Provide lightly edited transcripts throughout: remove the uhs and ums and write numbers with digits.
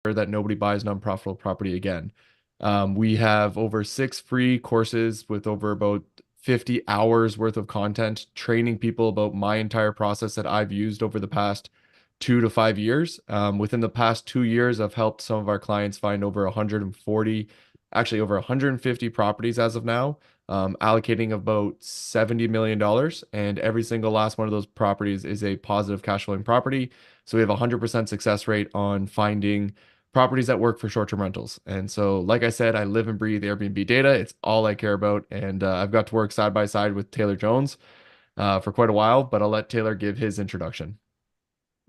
that nobody buys an unprofitable property again. We have over 6 free courses with over about 50 hours worth of content training people about my entire process that I've used over the past 2 to 5 years. Within the past 2 years, I've helped some of our clients find over 140, actually over 150 properties as of now, allocating about $70 million. dollars. And every single last one of those properties is a positive cash flowing property. So we have a 100% success rate on finding properties that work for short-term rentals. And so, like I said, I live and breathe Airbnb data. It's all I care about. And I've got to work side by side with Taylor Jones for quite a while, but I'll let Taylor give his introduction.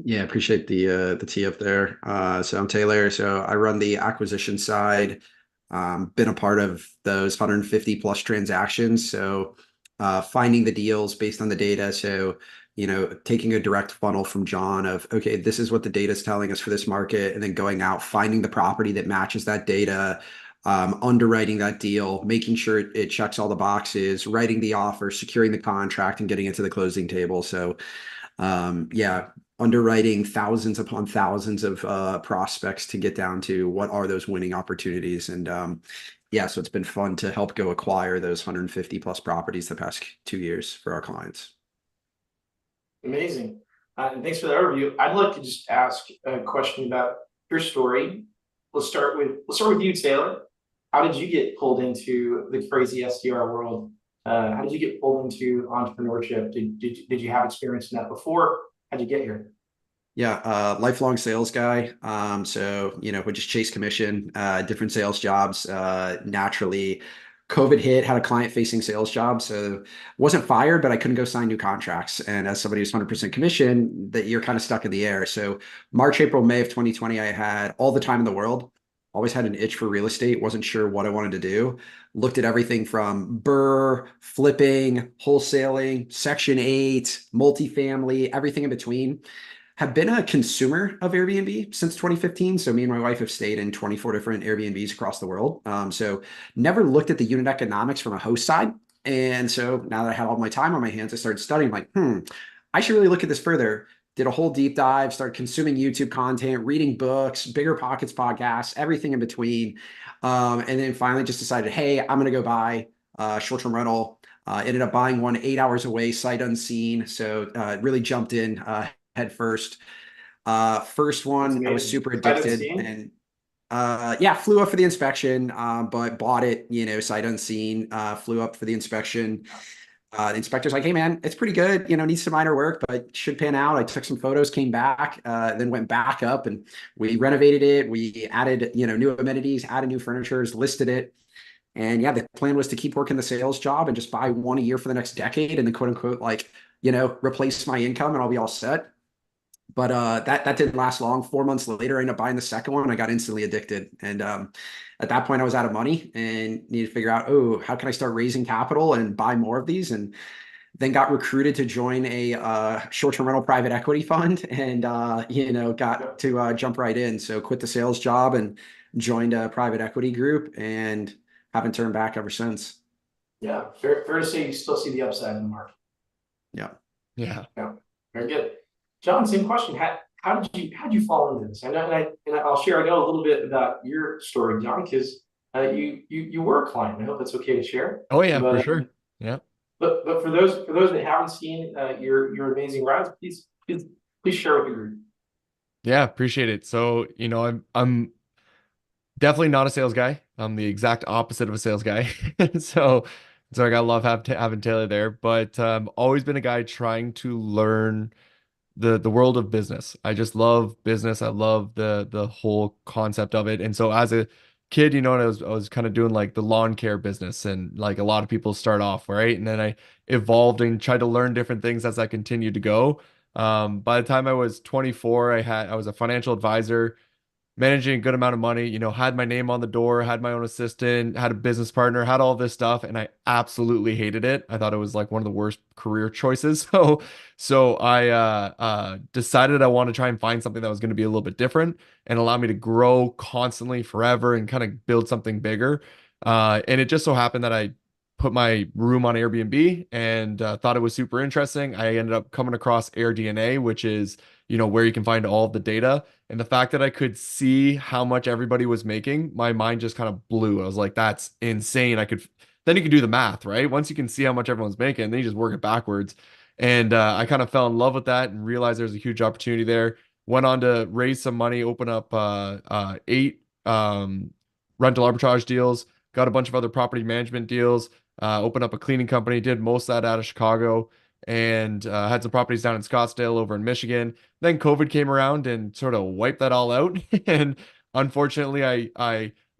Yeah, appreciate the tee up there. So I'm Taylor. So I run the acquisition side. Been a part of those 150 plus transactions. So finding the deals based on the data. So taking a direct funnel from John of okay, this is what the data is telling us for this market, and then going out finding the property that matches that data, underwriting that deal, making sure it checks all the boxes, writing the offer, securing the contract, and getting it to the closing table. So yeah, underwriting thousands upon thousands of prospects to get down to what are those winning opportunities. And yeah, so it's been fun to help go acquire those 150 plus properties the past 2 years for our clients. Amazing. And thanks for the overview. I'd like to just ask a question about your story. Let's start with you, Taylor. How did you get pulled into the crazy SDR world? How did you get pulled into entrepreneurship? Did you have experience in that before? How'd you get here? Yeah, lifelong sales guy. So would just chase commission, different sales jobs. Naturally, COVID hit, had a client-facing sales job, so wasn't fired, but I couldn't go sign new contracts. And as somebody who's 100% commission, that you're kind of stuck in the air. So March, April, May of 2020, I had all the time in the world. Always had an itch for real estate. Wasn't sure what I wanted to do. Looked at everything from BRRRR, flipping, wholesaling, Section 8, multifamily, everything in between. Have been a consumer of Airbnb since 2015. So me and my wife have stayed in 24 different Airbnbs across the world. So never looked at the unit economics from a host side. And so now that I had all my time on my hands, I started studying like, I should really look at this further. Did a whole deep dive, started consuming YouTube content, reading books, Bigger Pockets podcasts, everything in between. And then finally just decided, hey, I'm going to go buy a short-term rental. Ended up buying one 8 hours away, sight unseen. So really jumped in head first. First That's one, I was amazing. super Sight addicted unseen? and yeah, flew up for the inspection, but bought it, sight unseen, flew up for the inspection. The inspector's like, hey man, it's pretty good, needs some minor work, but should pan out. I took some photos, came back, then went back up and we renovated it. We added, new amenities, added new furnitures, listed it. And yeah, the plan was to keep working the sales job and just buy one a year for the next decade and then quote unquote, like, replace my income and I'll be all set. But that didn't last long. 4 months later, I ended up buying the second one. I got instantly addicted. And at that point, I was out of money and needed to figure out, oh, how can I start raising capital and buy more of these? And then got recruited to join a short-term rental private equity fund and, got to jump right in. So quit the sales job and joined a private equity group and haven't turned back ever since. Yeah. Fair to say you still see the upside in the market. Yeah. Yeah. Yeah. Very good. John, same question. How did you fall into this? I know, I'll share. I know a little bit about your story, John, because you were a client. I hope that's okay to share. Oh yeah, for But sure. Yeah. but for those that haven't seen your amazing rides, please share with the group. Yeah, appreciate it. So, I'm definitely not a sales guy. I'm the exact opposite of a sales guy. So, so I gotta love having Taylor there, but always been a guy trying to learn the world of business. I just love business. I love the whole concept of it. And so as a kid, I was kind of doing like the lawn care business and like a lot of people start off, right? And then I evolved and tried to learn different things as I continued to go. By the time I was 24, I was a financial advisor managing a good amount of money, had my name on the door, had my own assistant, had a business partner, had all this stuff, and I absolutely hated it. I thought it was like one of the worst career choices. So I decided I want to try and find something that was going to be a little bit different and allow me to grow constantly forever and kind of build something bigger. And it just so happened that I put my room on Airbnb and thought it was super interesting. I ended up coming across AirDNA, which is, where you can find all of the data. And the fact that I could see how much everybody was making, my mind just kind of blew. I was like, that's insane. Then you can do the math, right? Once you can see how much everyone's making, then you just work it backwards. And I kind of fell in love with that and realized there's a huge opportunity there. Went on to raise some money, open up 8 rental arbitrage deals, got a bunch of other property management deals, opened up a cleaning company, did most of that out of Chicago, and had some properties down in Scottsdale over in Michigan. Then COVID came around and sort of wiped that all out. And unfortunately,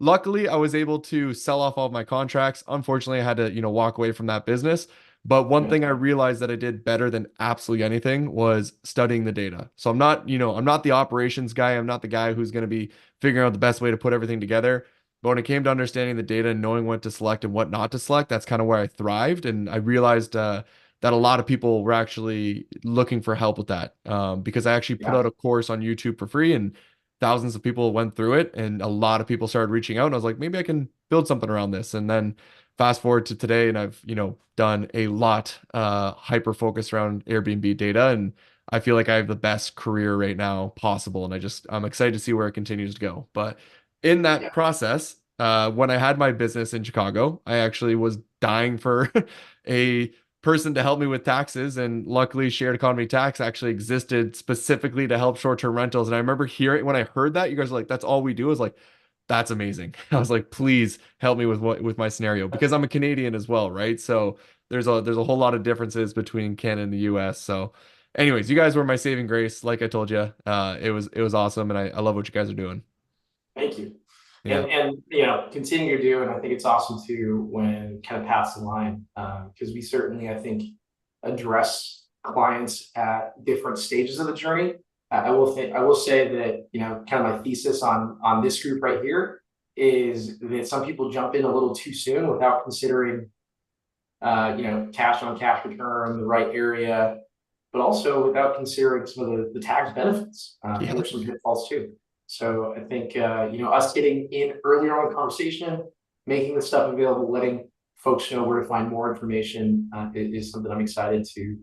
luckily I was able to sell off all of my contracts. Unfortunately, I had to, walk away from that business. But one Yeah. thing I realized that I did better than absolutely anything was studying the data. So I'm not the operations guy. I'm not the guy who's going to be figuring out the best way to put everything together. But when it came to understanding the data and knowing what to select and what not to select, that's kind of where I thrived. And I realized that a lot of people were actually looking for help with that, because I actually put Yeah. out a course on YouTube for free and thousands of people went through it. And a lot of people started reaching out. And I was like, maybe I can build something around this. And then fast forward to today, and I've, done a lot hyper focused around Airbnb data. And I feel like I have the best career right now possible. And I'm excited to see where it continues to go. But in Yeah. that process, when I had my business in Chicago, I actually was dying for a person to help me with taxes. And luckily, shared economy tax actually existed specifically to help short-term rentals. And I remember hearing when I heard that, you guys were like, that's all we do. I was like, that's amazing. I was like, please help me with my scenario because I'm a Canadian as well, right? So there's a whole lot of differences between Canada and the US. So anyways, you guys were my saving grace. Like I told you, it was awesome. And I love what you guys are doing. Thank you. Yeah. And continue to do, and I think it's awesome too when kind of pass the line, because we certainly, I think, address clients at different stages of the journey. I will say that kind of my thesis on this group right here is that some people jump in a little too soon without considering cash on cash return, the right area, but also without considering some of the tax benefits. And Yeah. there's some pitfalls too. So I think us getting in earlier on the conversation, making the stuff available, letting folks know where to find more information is something I'm excited to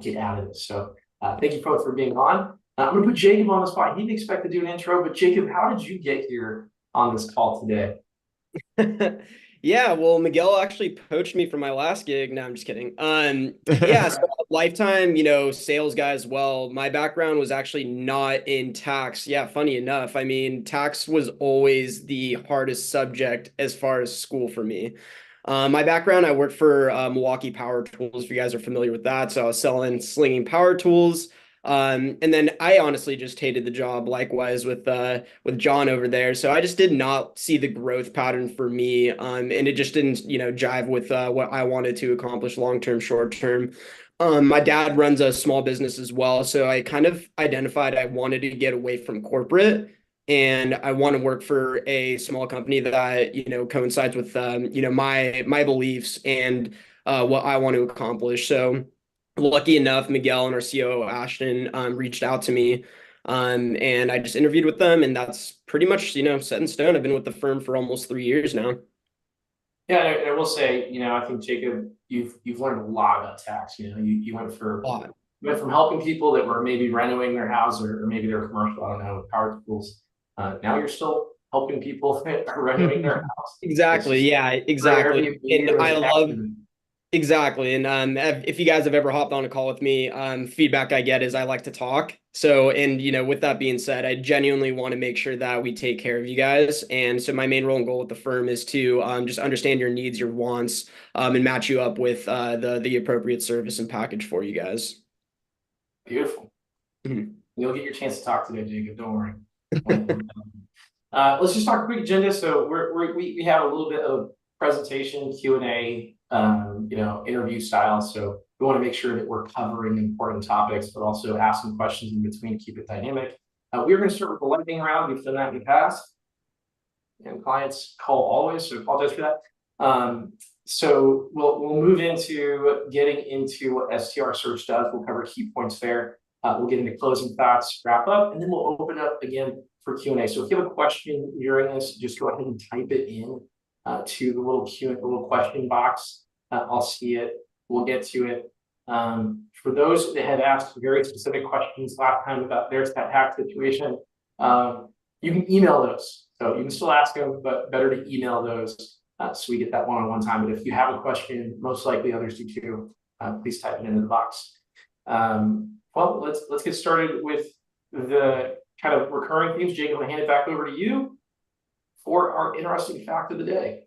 get out of this. So thank you both for being on. I'm going to put Jacob on the spot. He didn't expect to do an intro, but Jacob, how did you get here on this call today? Yeah, well, Miguel actually poached me from my last gig. No, I'm just kidding. Yeah, so lifetime, sales guy as well. My background was actually not in tax. Yeah, funny enough. I mean, tax was always the hardest subject as far as school for me. My background, I worked for Milwaukee Power Tools, if you guys are familiar with that. So I was selling, slinging power tools. And then I honestly just hated the job, likewise with John over there. So I just did not see the growth pattern for me, and it just didn't jive with what I wanted to accomplish long term, short term. My dad runs a small business as well, so I kind of identified I wanted to get away from corporate. And I want to work for a small company that coincides with my beliefs and what I want to accomplish. So lucky enough, Miguel and our COO Ashton reached out to me, and I just interviewed with them, and that's pretty much set in stone. I've been with the firm for almost 3 years now. Yeah, and I will say, I think Jacob, you've learned a lot about tax. You went A lot. from helping people that were maybe renovating their house or maybe their commercial, I don't know, with power tools. Now you're still helping people that are renovating their house. Exactly. Yeah, For exactly. Airbnb And or I as love exactly. And if you guys have ever hopped on a call with me, feedback I get is I like to talk. So, and with that being said, I genuinely want to make sure that we take care of you guys. And so my main role and goal with the firm is to just understand your needs, your wants, and match you up with the appropriate service and package for you guys. Beautiful. Mhm. You'll get your chance to talk today, Jacob. Don't worry. Let's just talk quick agenda. So we have a little bit of presentation, Q&A, interview style. So we want to make sure that we're covering important topics, but also ask some questions in between, keep it dynamic. We're going to start with the lightning round. We've done that in the past. And clients call always, so apologize for that. So we'll move into getting into what STR search does. We'll cover key points there. We'll get into closing thoughts, wrap up, and then we'll open up again for Q&A. So if you have a question during this, just go ahead and type it in to the little question box I'll see it. We'll get to it. For those that have asked very specific questions last time about their tax situation, you can email those. So you can still ask them, but better to email those so we get that one-on-one time. But if you have a question, most likely others do too. Please type it into the box. Well, let's get started with the kind of recurring themes. Jake, I'm gonna hand it back over to you for our interesting fact of the day.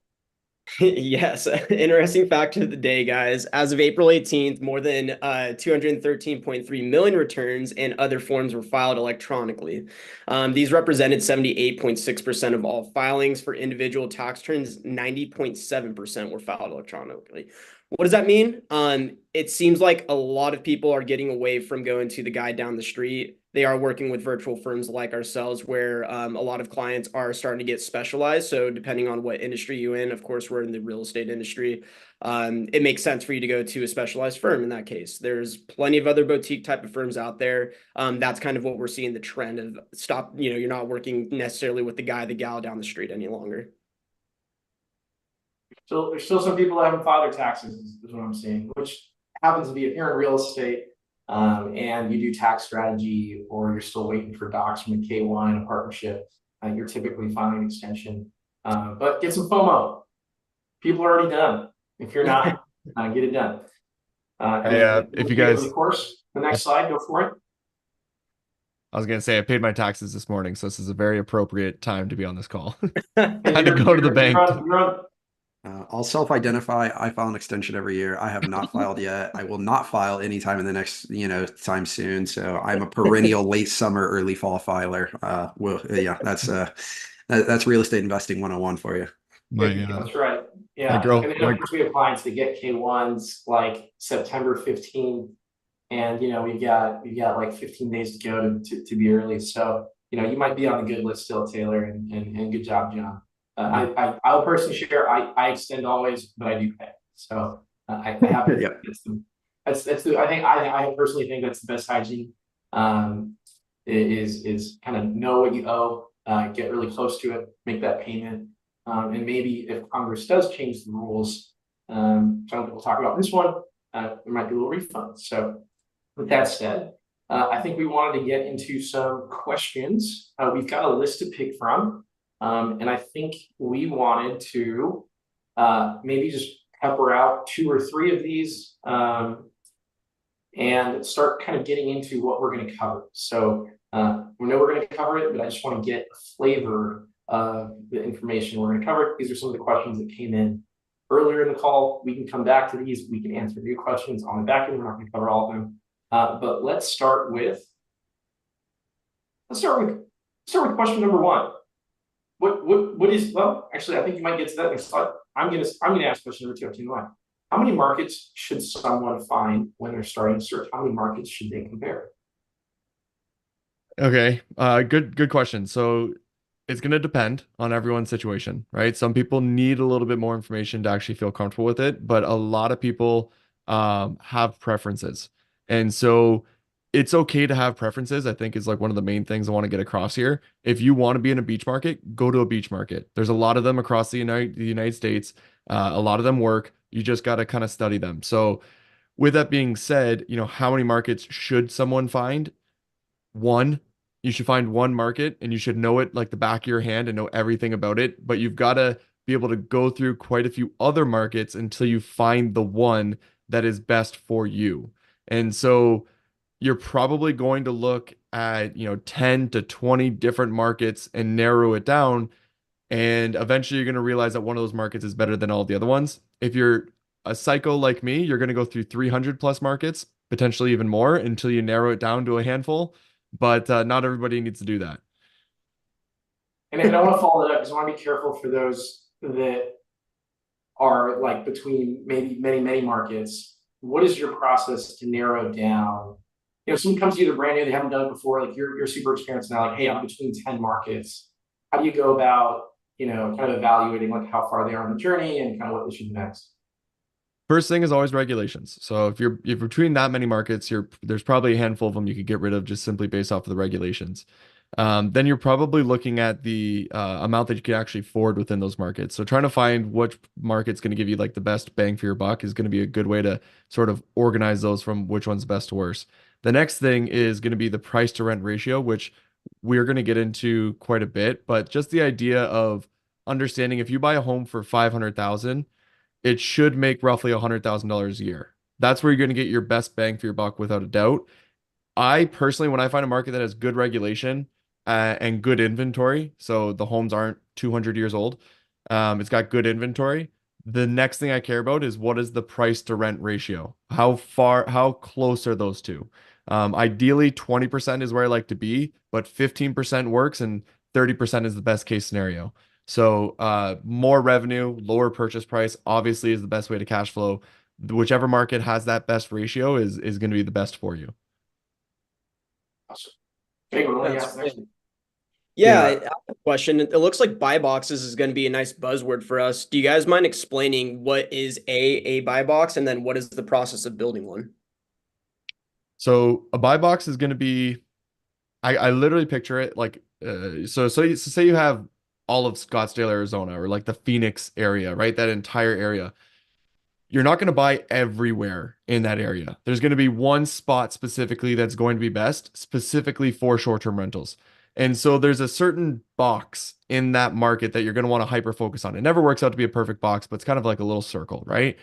Yes, interesting fact of the day, guys. As of April 18th, more than 213.3 million returns and other forms were filed electronically. These represented 78.6% of all filings. For individual tax returns, 90.7% were filed electronically. What does that mean? It seems like a lot of people are getting away from going to the guy down the street. They are working with virtual firms like ourselves, where a lot of clients are starting to get specialized. So depending on what industry you're in, of course, we're in the real estate industry. It makes sense for you to go to a specialized firm in that case. There's plenty of other boutique type of firms out there. That's kind of what we're seeing, the trend of stop, you're not working necessarily with the guy, the gal down the street any longer. So there's still some people that haven't filed their taxes, is what I'm seeing, which happens to be if you're in real estate and you do tax strategy, or you're still waiting for docs from a K1, a partnership, you're typically filing an extension. But get some FOMO. People are already done. If you're not, get it done. If you guys, of course, the next slide, go for it. I was gonna say I paid my taxes this morning, so this is a very appropriate time to be on this call. Had to go to the bank. I'll self-identify. I file an extension every year. I have not filed yet. I will not file anytime in the next, time soon. So I'm a perennial late summer, early fall filer. That's real estate investing 101 for you. That's right. Yeah. My girl, and then, of course, we have clients that get K1s like September 15th. And we've got like 15 days to go to be early. So you might be on the good list still, Taylor, and good job, John. I'll personally share. I extend always, but I do pay. So I have to. Yep. I personally think that's the best hygiene. Is kind of know what you owe, get really close to it, make that payment, and maybe if Congress does change the rules, some people talk about this one, there might be a little refund. So with that said, I think we wanted to get into some questions. We've got a list to pick from. And I think we wanted to maybe just pepper out 2 or 3 of these and start kind of getting into what we're going to cover. So we know we're going to cover it, but I just want to get a flavor of the information we're going to cover. These are some of the questions that came in earlier in the call. We can come back to these. We can answer new questions on the back end. We're not going to cover all of them. But let's start with question number 1. What is, well, actually, I think you might get to that next slide. I'm gonna ask question number 2. I'll tell you why. How many markets should someone find when they're starting to search? How many markets should they compare? Okay, good question. So it's gonna depend on everyone's situation, right? Some people need a little bit more information to actually feel comfortable with it, but a lot of people have preferences. And so it's okay to have preferences, I think is like one of the main things I want to get across here. If you want to be in a beach market, go to a beach market. There's a lot of them across the United States. A lot of them work. You just got to kind of study them. So with that being said, how many markets should someone find? One, you should find one market and you should know it like the back of your hand and know everything about it. But you've got to be able to go through quite a few other markets until you find the one that is best for you. And so you're probably going to look at, 10 to 20 different markets and narrow it down. And eventually you're going to realize that one of those markets is better than all the other ones. If you're a psycho like me, you're going to go through 300 plus markets, potentially even more, until you narrow it down to a handful. But not everybody needs to do that. And I want to follow that up because I want to be careful for those that are like between maybe many markets. What is your process to narrow down? Someone comes to you, they're brand new, they haven't done it before, like you're super experienced now, like, hey, I'm between 10 markets. How do you go about, kind of evaluating like how far they are on the journey and kind of what they should do next? First thing is always regulations. So if you're between that many markets, there's probably a handful of them you could get rid of just simply based off of the regulations. then you're probably looking at the amount that you can actually afford within those markets. So trying to find which market's going to give you like the best bang for your buck is going to be a good way to sort of organize those from which one's best to worst. The next thing is going to be the price to rent ratio, which we're going to get into quite a bit, but just the idea of understanding if you buy a home for 500,000, it should make roughly $100,000 a year. That's where you're going to get your best bang for your buck without a doubt. I personally, when I find a market that has good regulation and good inventory, so the homes aren't 200 years old, it's got good inventory. The next thing I care about is what is the price to rent ratio? How close are those two? Ideally, 20% is where I like to be, but 15% works and 30% is the best case scenario. So, more revenue, lower purchase price, obviously is the best way to cash flow. Whichever market has that best ratio is going to be the best for you. Awesome. Okay, well, let me That's ask the next great. one. Yeah, I Yeah. have a question. It looks like buy boxes is going to be a nice buzzword for us. Do you guys mind explaining what is a buy box and then what is the process of building one? So a buy box is going to be, I literally picture it like, so say you have all of Scottsdale, Arizona, or like the Phoenix area, right? That entire area. You're not going to buy everywhere in that area. There's going to be one spot specifically that's going to be best, specifically for short-term rentals. And so there's a certain box in that market that you're going to want to hyper focus on. It never works out to be a perfect box, but it's kind of like a little circle, right?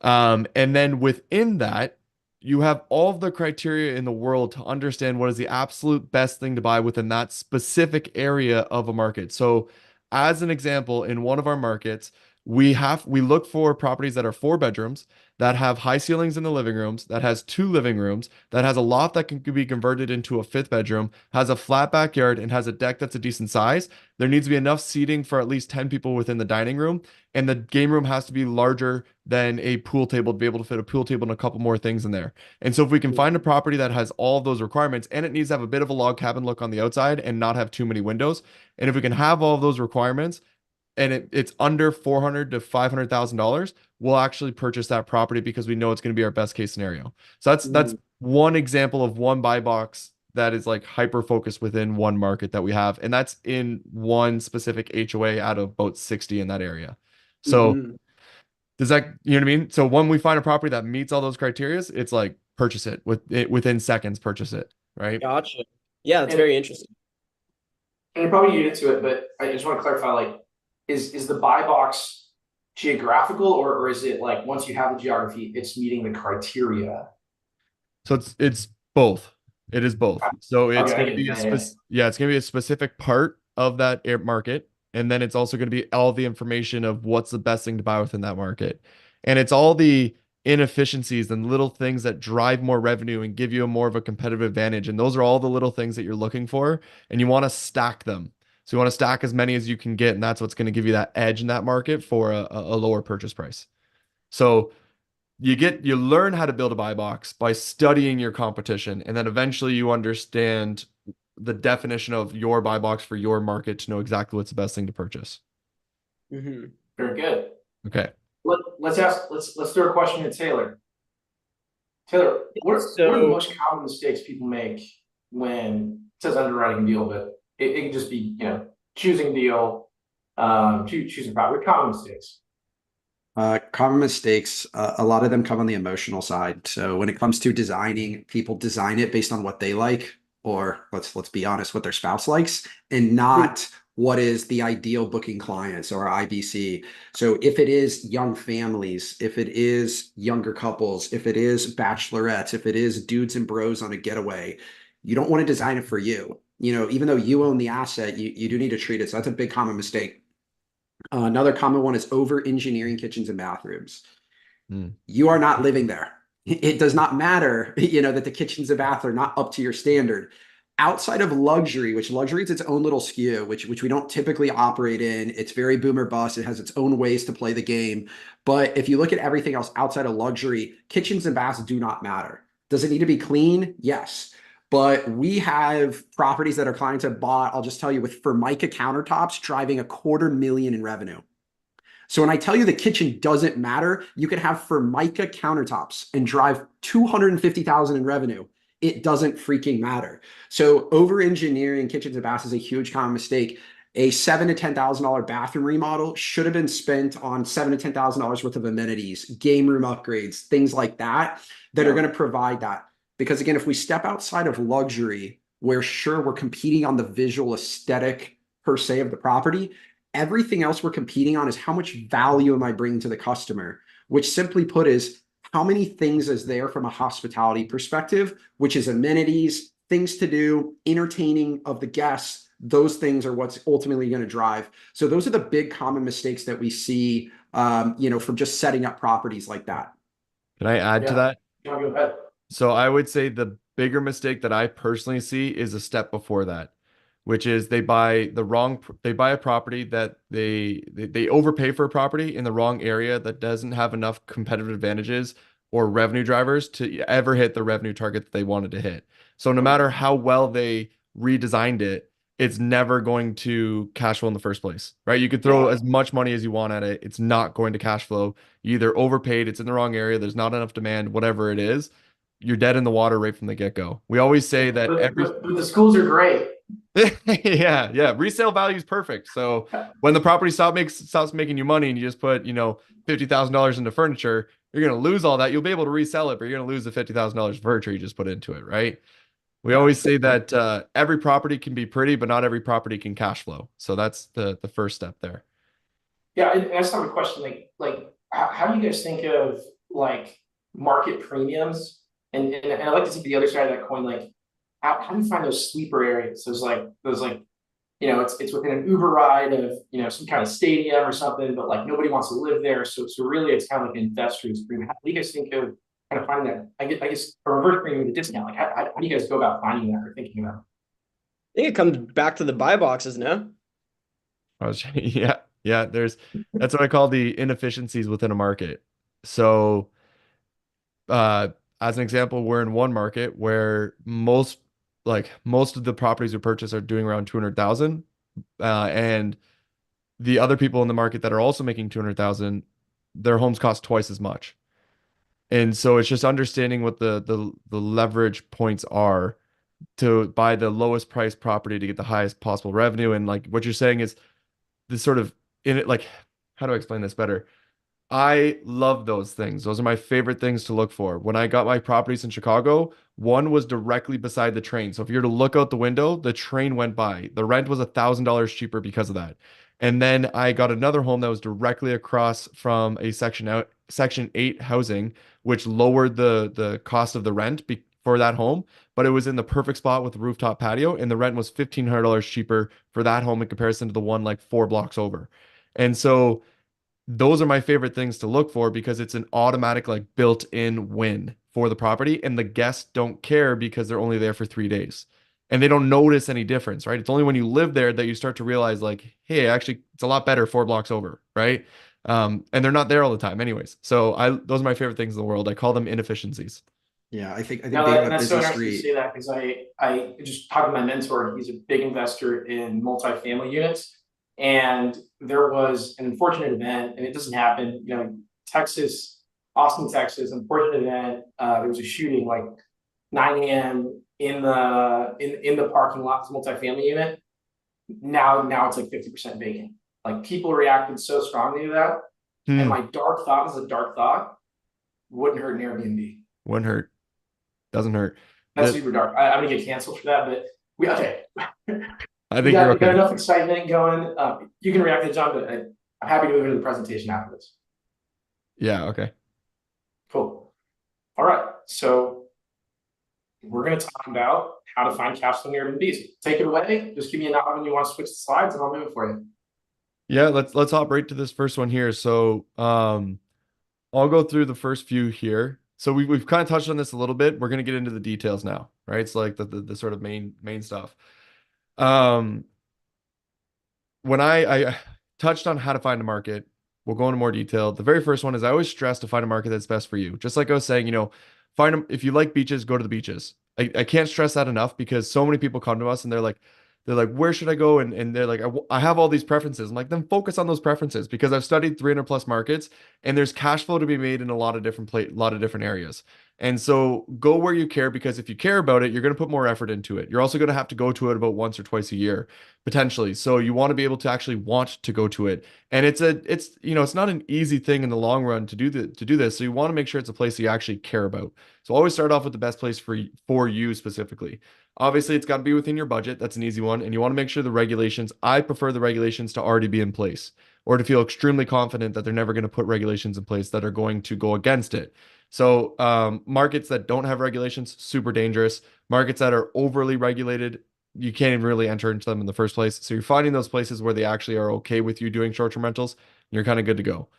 And then within that, you have all of the criteria in the world to understand what is the absolute best thing to buy within that specific area of a market. So, as an example, in one of our markets, we look for properties that are 4 bedrooms, that have high ceilings in the living rooms, that has 2 living rooms, that has a loft that can be converted into a fifth bedroom, has a flat backyard, and has a deck that's a decent size. There needs to be enough seating for at least 10 people within the dining room, and the game room has to be larger than a pool table to be able to fit a pool table and a couple more things in there. And so if we can find a property that has all of those requirements and it needs to have a bit of a log cabin look on the outside and not have too many windows, and if we can have all of those requirements and it's under 400 to $500,000, we'll actually purchase that property because we know it's going to be our best case scenario. So that's one example of one buy box that is like hyper focused within one market that we have, and that's in one specific HOA out of about 60 in that area. So Mm-hmm. does that, you know what I mean? So when we find a property that meets all those criteria, it's like purchase it within seconds, purchase it, right? Gotcha. Yeah, that's And very interesting. and you probably get into it, but I just want to clarify, like, is the buy box geographical, or is it like once you have the geography, it's meeting the criteria? So it's both. It is both. So it's Okay, I going to get it. be a Yeah, yeah. yeah, it's going to be a specific part of that air market, and then it's also going to be all the information of what's the best thing to buy within that market. And it's all the inefficiencies and little things that drive more revenue and give you a more of a competitive advantage. And those are all the little things that you're looking for, and you want to stack them. So you want to stack as many as you can get, and that's what's going to give you that edge in that market for a lower purchase price. So you learn how to build a buy box by studying your competition, and then eventually you understand the definition of your buy box for your market to know exactly what's the best thing to purchase. Mm-hmm. Very good. Okay. Let's throw a question to Taylor. Taylor, what are the So most common mistakes people make when it says underwriting deal, but it can just be, choosing deal, choosing property, common mistakes. Common mistakes, a lot of them come on the emotional side. So when it comes to designing, people design it based on what they like, or let's be honest, what their spouse likes, and not what is the ideal booking clients or IBC. So if it is young families, if it is younger couples, if it is bachelorettes, if it is dudes and bros on a getaway, you don't want to design it for you. Even though you own the asset, you do need to treat it. So that's a big common mistake. Another common one is over engineering kitchens and bathrooms. Hmm. You are not living there. It does not matter, that the kitchens and bath are not up to your standard. Outside of luxury, which luxury is its own little skew, which we don't typically operate in. It's very boomer bust. It has its own ways to play the game. But if you look at everything else outside of luxury, kitchens and baths do not matter. Does it need to be clean? Yes. But we have properties that our clients have bought, I'll just tell you, with Formica countertops driving $250,000 in revenue. So when I tell you the kitchen doesn't matter, you can have Formica countertops and drive 250,000 in revenue. it doesn't freaking matter. So over engineering kitchens and baths is a huge common mistake. A $7,000 to $10,000 bathroom remodel should have been spent on $7,000 to $10,000 worth of amenities, game room upgrades, things like that, that are going to provide that. Because again, if we step outside of luxury, where sure we're competing on the visual aesthetic per se of the property, everything else we're competing on is how much value am I bringing to the customer, which simply put is how many things is there from a hospitality perspective, which is amenities, things to do, entertaining of the guests. Those things are what's ultimately going to drive. So those are the big common mistakes that we see, from just setting up properties like that. Can I add to Yeah. that? Go ahead. So I would say the bigger mistake that I personally see is a step before that, which is they buy a property that they overpay for a property in the wrong area that doesn't have enough competitive advantages or revenue drivers to ever hit the revenue target that they wanted to hit. So no matter how well they redesigned it, it's never going to cash flow in the first place, right? You could throw as much money as you want at it. It's not going to cash flow. You either overpaid, it's in the wrong area, there's not enough demand, whatever it is, you're dead in the water right from the get-go. We always say that But the schools are great. yeah, resale value is perfect. So when the property stops making you money and you just put, $50,000 into furniture, you're going to lose all that. You'll be able to resell it, but you're going to lose the $50,000 furniture you just put into it, right? We always say that every property can be pretty, but not every property can cash flow. So that's the first step there. Yeah, and I just have a question. Like, how do you guys think of like market premiums? And I like to see the other side of that coin. Like, how do you find those sleeper areas? Those it's within an Uber ride of some kind of stadium or something, but like nobody wants to live there. So really, it's kind of like an investor's premium. How do you guys think of kind of finding that? I guess a reverse premium with a discount. Like, how do you guys go about finding that or thinking about I think it comes back to the buy boxes, no? Yeah, that's what I call the inefficiencies within a market. So, uh, as an example, we're in one market where most of the properties we purchase are doing around 200,000, and the other people in the market that are also making 200,000, their homes cost twice as much. And so it's just understanding what the leverage points are to buy the lowest price property to get the highest possible revenue. And like what you're saying is this sort of in it, like, how do I explain this better? I love those things. Those are my favorite things to look for. When I got my properties in Chicago, one was directly beside the train. So if you were to look out the window, the train went by. The rent was $1,000 cheaper because of that. And then I got another home that was directly across from a Section 8 housing, which lowered the cost of the rent for that home, but it was in the perfect spot with a rooftop patio, and the rent was $1,500 cheaper for that home in comparison to the one like 4 blocks over. And so those are my favorite things to look for because it's an automatic, like built-in win for the property, and the guests don't care because they're only there for 3 days and they don't notice any difference, right? It's only when you live there that you start to realize, like, hey, actually, it's a lot better 4 blocks over, right? And they're not there all the time, anyways. So those are my favorite things in the world. I call them inefficiencies. Yeah, I think No, being on and a that's so busy interesting to street. say that because I just talked to my mentor. He's a big investor in multifamily units, and there was an unfortunate event, and it doesn't happen. Texas, Austin, Texas, unfortunate event. There was a shooting like 9 a.m. in the parking lot of the multifamily unit. Now it's like 50% vacant. Like people reacted so strongly to that, and my dark thought was a dark thought. Wouldn't hurt an Airbnb. Wouldn't hurt. Doesn't hurt. That's super dark. I'm gonna get canceled for that, but okay. I we think you're got okay. enough excitement going. You can react to it, John, but I'm happy to move into the presentation after this. Yeah, okay. Cool. All right, so we're gonna talk about how to find cash flow in Airbnbs. Take it away. Just give me a nod when you want to switch the slides, and I'll move it for you. Yeah, let's hop right to this first one here. So, I'll go through the first few here. So we've kind of touched on this a little bit. We're gonna get into the details now, right? It's like the sort of main stuff. Um, when I touched on how to find a market, we'll go into more detail. The very first one is I always stress to find a market that's best for you. Just like I was saying, find them if you like beaches, go to the beaches. I can't stress that enough because so many people come to us and they're like, they're like, where should I go? And they're like, I have all these preferences. I'm like, then focus on those preferences because I've studied 300 plus markets and there's cash flow to be made in a lot of a lot of different areas. And so go where you care because if you care about it, you're going to put more effort into it. You're also going to have to go to it about once or twice a year, potentially. So you want to be able to actually want to go to it. And it's not an easy thing in the long run to do this. So you want to make sure it's a place that you actually care about. So always start off with the best place for you specifically. Obviously, it's got to be within your budget. That's an easy one. And you want to make sure the regulations, I prefer the regulations to already be in place or to feel extremely confident that they're never going to put regulations in place that are going to go against it. So, markets that don't have regulations, super dangerous. Markets that are overly regulated, you can't even really enter into them in the first place. So, you're finding those places where they actually are okay with you doing short-term rentals, you're kind of good to go.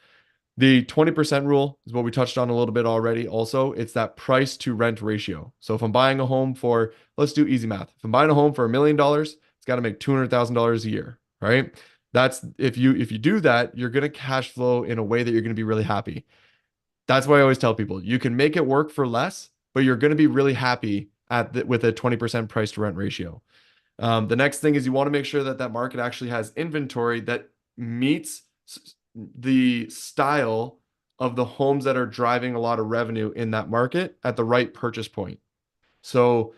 The 20% rule is what we touched on a little bit already. Also, it's that price to rent ratio. So if I'm buying a home for, let's do easy math. If I'm buying a home for $1 million, it's got to make $200,000 a year, right? That's if you do that, you're going to cash flow in a way that you're going to be really happy. That's why I always tell people you can make it work for less, but you're going to be really happy with a 20% price to rent ratio. The next thing is you want to make sure that that market actually has inventory that meets the style of the homes that are driving a lot of revenue in that market at the right purchase point. So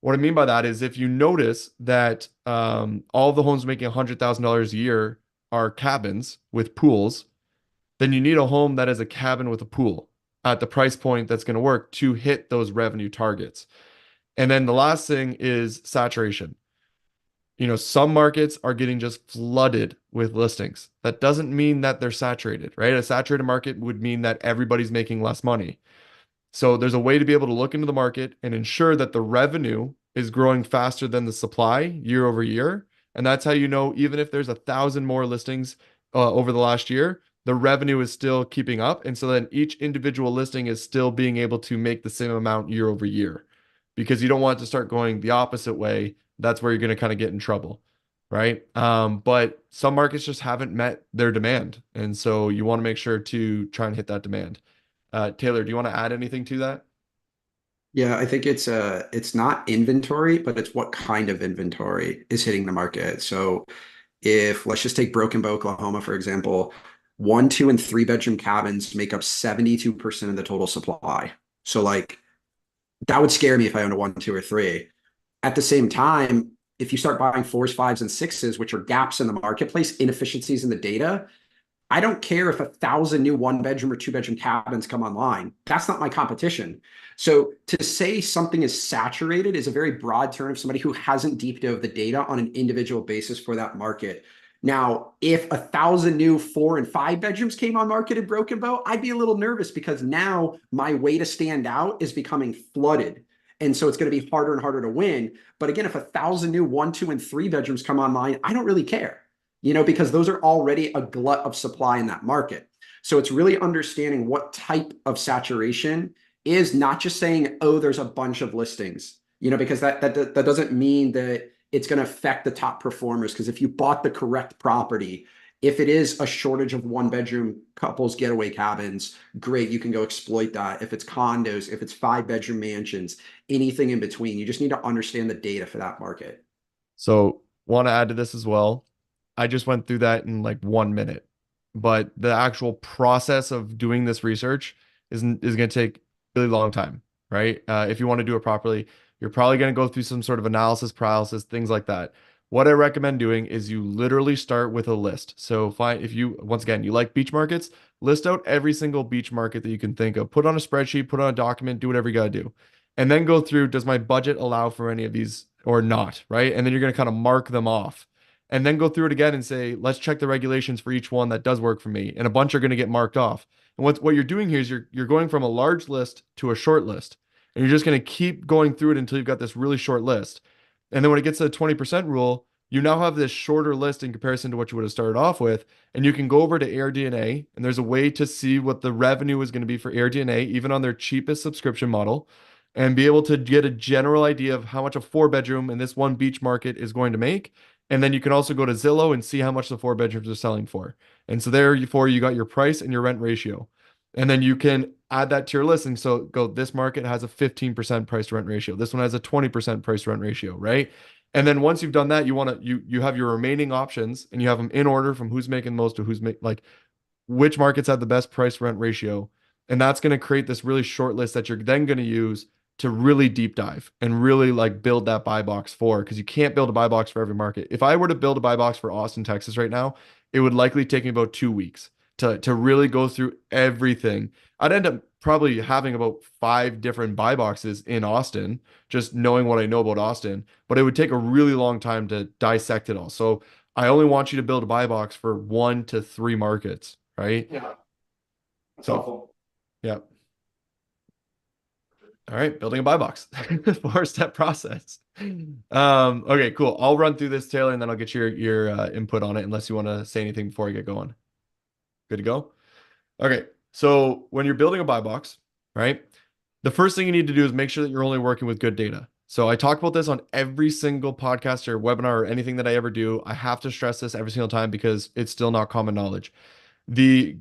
what I mean by that is if you notice that all of the homes making $100,000 a year are cabins with pools, then you need a home that is a cabin with a pool at the price point that's going to work to hit those revenue targets. And then the last thing is saturation. Some markets are getting just flooded with listings. That doesn't mean that they're saturated, right? A saturated market would mean that everybody's making less money. So there's a way to be able to look into the market and ensure that the revenue is growing faster than the supply year over year. And that's how you know, even if there's 1,000 more listings over the last year, the revenue is still keeping up. And so then each individual listing is still being able to make the same amount year over year because you don't want it to start going the opposite way. That's where you're going to kind of get in trouble, right? But some markets just haven't met their demand. And so you want to make sure to try and hit that demand. Taylor, do you want to add anything to that? Yeah, I think it's not inventory, but it's what kind of inventory is hitting the market. So if let's just take Broken Bow, Oklahoma, for example, one, two, and three bedroom cabins make up 72% of the total supply. So like that would scare me if I owned a one, two, or three. At the same time, if you start buying fours, fives, and sixes, which are gaps in the marketplace, inefficiencies in the data, I don't care if 1,000 new one bedroom or two bedroom cabins come online. That's not my competition. So to say something is saturated is a very broad term of somebody who hasn't deep dove the data on an individual basis for that market. Now, if 1,000 new 4 and 5 bedrooms came on market in Broken Bow, I'd be a little nervous because now my way to stand out is becoming flooded. And so it's going to be harder and harder to win. But again, if 1,000 new 1, 2, and 3 bedrooms come online, I don't really care, because those are already a glut of supply in that market. So it's really understanding what type of saturation is, not just saying, oh, there's a bunch of listings, because that doesn't mean that it's going to affect the top performers. Because if you bought the correct property, if it is a shortage of one bedroom couples getaway cabins, great, you can go exploit that. If it's condos, if it's 5 bedroom mansions, anything in between, you just need to understand the data for that market. So, want to add to this as well. I just went through that in like 1 minute, but the actual process of doing this research is going to take a really long time, right? If you want to do it properly, you're probably going to go through some sort of analysis, paralysis, things like that. What I recommend doing is you literally start with a list. So if you, once again, you like beach markets, list out every single beach market that you can think of, put on a spreadsheet, put on a document, do whatever you got to do. And then go through, does my budget allow for any of these or not, right? And then you're going to kind of mark them off and then go through it again and say, let's check the regulations for each one that does work for me. And a bunch are going to get marked off. And what you're doing here is you're going from a large list to a short list. And you're just going to keep going through it until you've got this really short list. And then when it gets to the 20% rule, you now have this shorter list in comparison to what you would have started off with. And you can go over to AirDNA, and there's a way to see what the revenue is going to be for AirDNA, even on their cheapest subscription model, and be able to get a general idea of how much a 4 bedroom in this one beach market is going to make. And then you can also go to Zillow and see how much the 4 bedrooms are selling for. And so therefore you got your price and your rent ratio. And then you can add that to your list. And so go, this market has a 15% price to rent ratio. This one has a 20% price to rent ratio, right? And then once you've done that, you have your remaining options and you have them in order from who's making the most to like which markets have the best price rent ratio. And that's going to create this really short list that you're then going to use to really deep dive and really like build that buy box for, because you can't build a buy box for every market. If I were to build a buy box for Austin, Texas right now, it would likely take me about 2 weeks to really go through everything. I'd end up probably having about 5 different buy boxes in Austin, just knowing what I know about Austin, but it would take a really long time to dissect it all. So I only want you to build a buy box for 1 to 3 markets, right? Yeah, that's So, helpful. yeah. All right, building a buy box. 4-step process. Okay, cool. I'll run through this, Taylor, and then I'll get your input on it unless you want to say anything before I get going. Good to go? Okay. So when you're building a buy box, right? The first thing you need to do is make sure that you're only working with good data. So I talk about this on every single podcast or webinar or anything that I ever do. I have to stress this every single time because it's still not common knowledge. The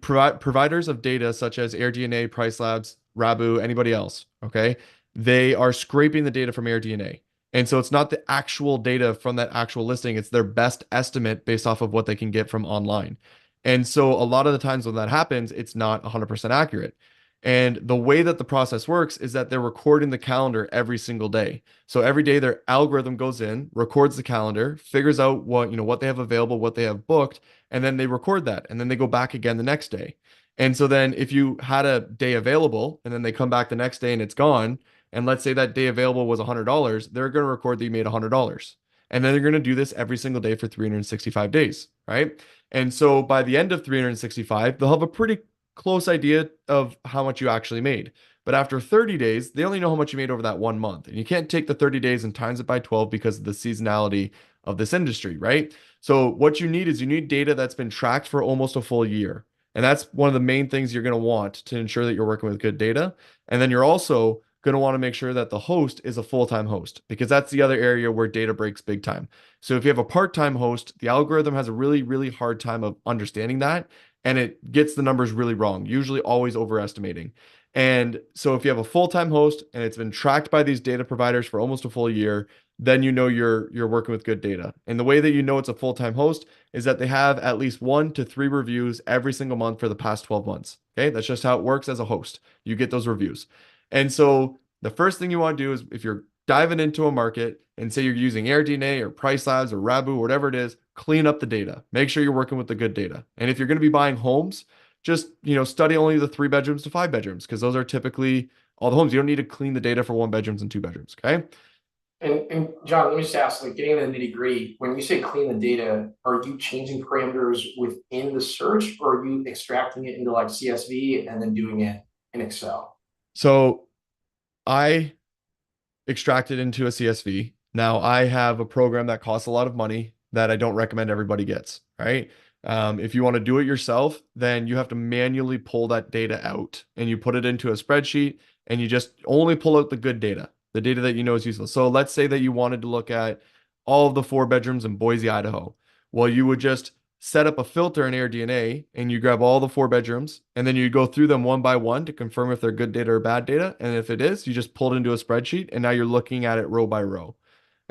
providers of data such as AirDNA, PriceLabs, Rabu, anybody else, okay? They are scraping the data from AirDNA. And so it's not the actual data from that actual listing, it's their best estimate based off of what they can get from online. And so a lot of the times when that happens, it's not 100% accurate. And the way that the process works is that they're recording the calendar every single day. So every day their algorithm goes in, records the calendar, figures out what they have available, what they have booked, and then they record that and then they go back again the next day. And so then if you had a day available and then they come back the next day and it's gone, and let's say that day available was $100, they're going to record that you made $100. And then they're going to do this every single day for 365 days, right? And so by the end of 365, they'll have a pretty close idea of how much you actually made. But after 30 days, they only know how much you made over that 1 month. And you can't take the 30 days and times it by 12 because of the seasonality of this industry, right? So what you need is you need data that's been tracked for almost a full year. And that's one of the main things you're going to want to ensure that you're working with good data. And then you're also going to want to make sure that the host is a full-time host because that's the other area where data breaks big time. So if you have a part-time host, the algorithm has a really, really hard time of understanding that and it gets the numbers really wrong, usually always overestimating. And so if you have a full-time host and it's been tracked by these data providers for almost a full year, then you know you're working with good data. And the way that you know it's a full-time host is that they have at least 1 to 3 reviews every single month for the past 12 months. Okay, that's just how it works as a host. You get those reviews. And so the first thing you want to do is if you're diving into a market and say you're using AirDNA or PriceLabs or Rabu or whatever it is, clean up the data. Make sure you're working with the good data. And if you're going to be buying homes, just study only the 3 bedrooms to 5 bedrooms because those are typically all the homes. You don't need to clean the data for 1 bedrooms and 2 bedrooms. Okay. And John, let me just ask, like getting into the nitty gritty, when you say clean the data, are you changing parameters within the search or are you extracting it into like CSV and then doing it in Excel? So I extract it into a CSV. Now I have a program that costs a lot of money that I don't recommend everybody gets, right? If you want to do it yourself, then you have to manually pull that data out and you put it into a spreadsheet and you just only pull out the good data, the data that you know is useful. So let's say that you wanted to look at all of the 4 bedrooms in Boise, Idaho. Well, you would just set up a filter in AirDNA and you grab all the 4 bedrooms and then you go through them one by one to confirm if they're good data or bad data. And if it is, you just pull it into a spreadsheet and now you're looking at it row by row.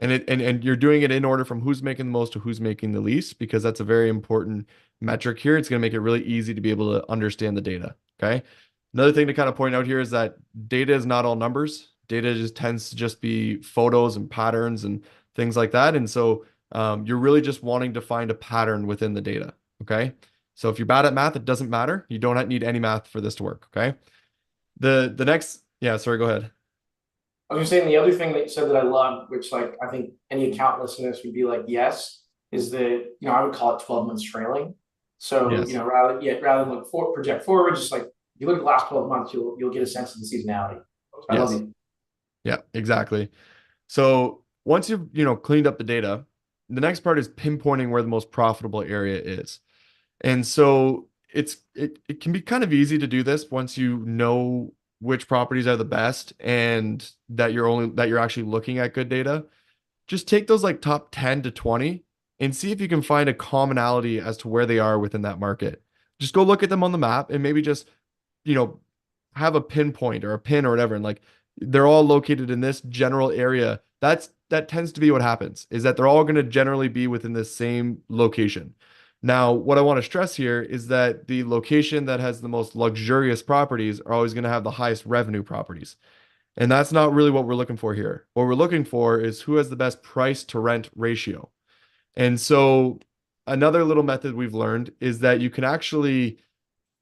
And you're doing it in order from who's making the most to who's making the least, because that's a very important metric here. It's going to make it really easy to be able to understand the data. Okay. Another thing to kind of point out here is that data is not all numbers. Data just tends to just be photos and patterns and things like that. And so you're really just wanting to find a pattern within the data. Okay. So if you're bad at math, it doesn't matter. You don't need any math for this to work. Okay. The next, yeah, sorry, go ahead. I was just saying the other thing that you said that I loved, which like I think any account listening to this would be like, yes, is that I would call it 12 months trailing. So Yes. rather than project forward, just like you look at the last 12 months, you'll get a sense of the seasonality. I love Yes. you. Yeah, exactly. So once you've, cleaned up the data, the next part is pinpointing where the most profitable area is. And so it can be kind of easy to do this once you know which properties are the best and that you're actually looking at good data. Just take those like top 10 to 20 and see if you can find a commonality as to where they are within that market. Just go look at them on the map and maybe just, you know, have a pinpoint or a pin or whatever and like they're all located in this general area. That tends to be what happens, is that they're all going to generally be within the same location. Now, what I want to stress here is that the location that has the most luxurious properties are always going to have the highest revenue properties. And that's not really what we're looking for here. What we're looking for is who has the best price to rent ratio. And so another little method we've learned is that you can actually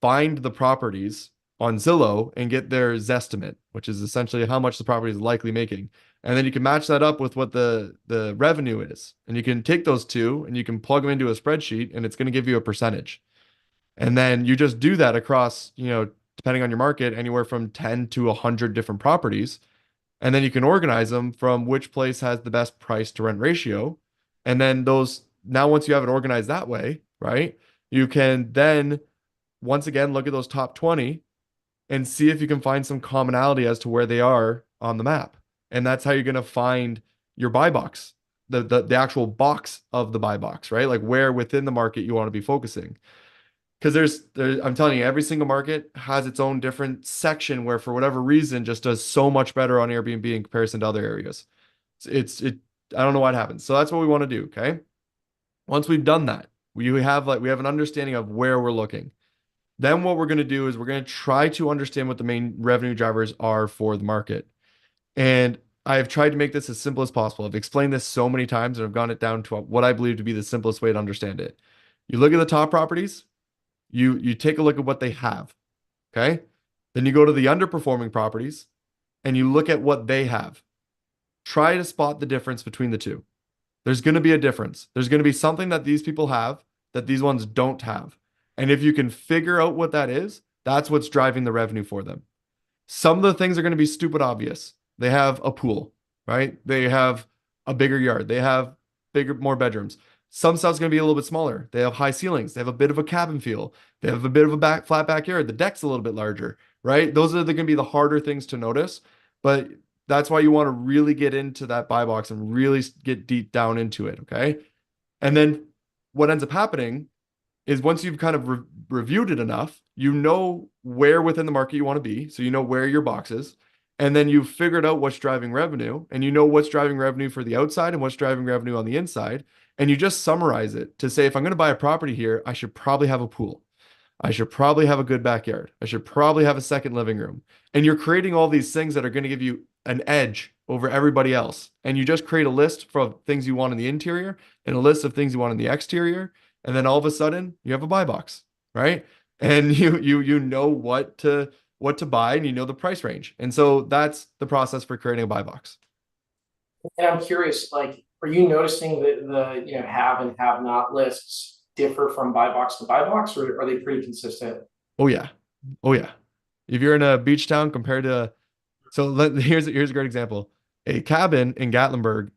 find the properties on Zillow and get their Zestimate, which is essentially how much the property is likely making. And then you can match that up with what the revenue is. And you can take those two and you can plug them into a spreadsheet and it's going to give you a percentage. And then you just do that across, depending on your market, anywhere from 10 to 100 different properties. And then you can organize them from which place has the best price to rent ratio. And then now once you have it organized that way, right, you can then once again look at those top 20 and see if you can find some commonality as to where they are on the map. And that's how you're going to find your buy box, the actual box of the buy box, right? Like where within the market you want to be focusing. Because I'm telling you, every single market has its own different section where, for whatever reason, just does so much better on Airbnb in comparison to other areas. I don't know what happens. So that's what we want to do. Okay. Once we've done that, we have an understanding of where we're looking. Then what we're going to do is we're going to try to understand what the main revenue drivers are for the market. And I've tried to make this as simple as possible. I've explained this so many times and I've gone it down to what I believe to be the simplest way to understand it. You look at the top properties, you take a look at what they have. Okay. Then you go to the underperforming properties and you look at what they have. Try to spot the difference between the two. There's going to be a difference. There's going to be something that these people have that these ones don't have. And if you can figure out what that is, that's what's driving the revenue for them. Some of the things are going to be stupid obvious. They have a pool, right? They have a bigger yard. They have more bedrooms. Some stuff's going to be a little bit smaller. They have high ceilings. They have a bit of a cabin feel. They have a bit of a flat backyard. The deck's a little bit larger, right? Those are going to be the harder things to notice. But that's why you want to really get into that buy box and really get deep down into it, okay? And then what ends up happening is once you've kind of reviewed it enough, you know where within the market you want to be. So you know where your box is. And then you've figured out what's driving revenue and you know what's driving revenue for the outside and what's driving revenue on the inside. And you just summarize it to say, if I'm going to buy a property here, I should probably have a pool. I should probably have a good backyard. I should probably have a second living room. And you're creating all these things that are going to give you an edge over everybody else. And you just create a list for things you want in the interior and a list of things you want in the exterior. And then all of a sudden you have a buy box, right? And you know what to buy and you know the price range. And so that's the process for creating a buy box. And I'm curious, like, are you noticing that the have and have not lists differ from buy box to buy box, or are they pretty consistent? Oh yeah. Oh yeah. If you're in a beach town compared to here's a great example. A cabin in Gatlinburg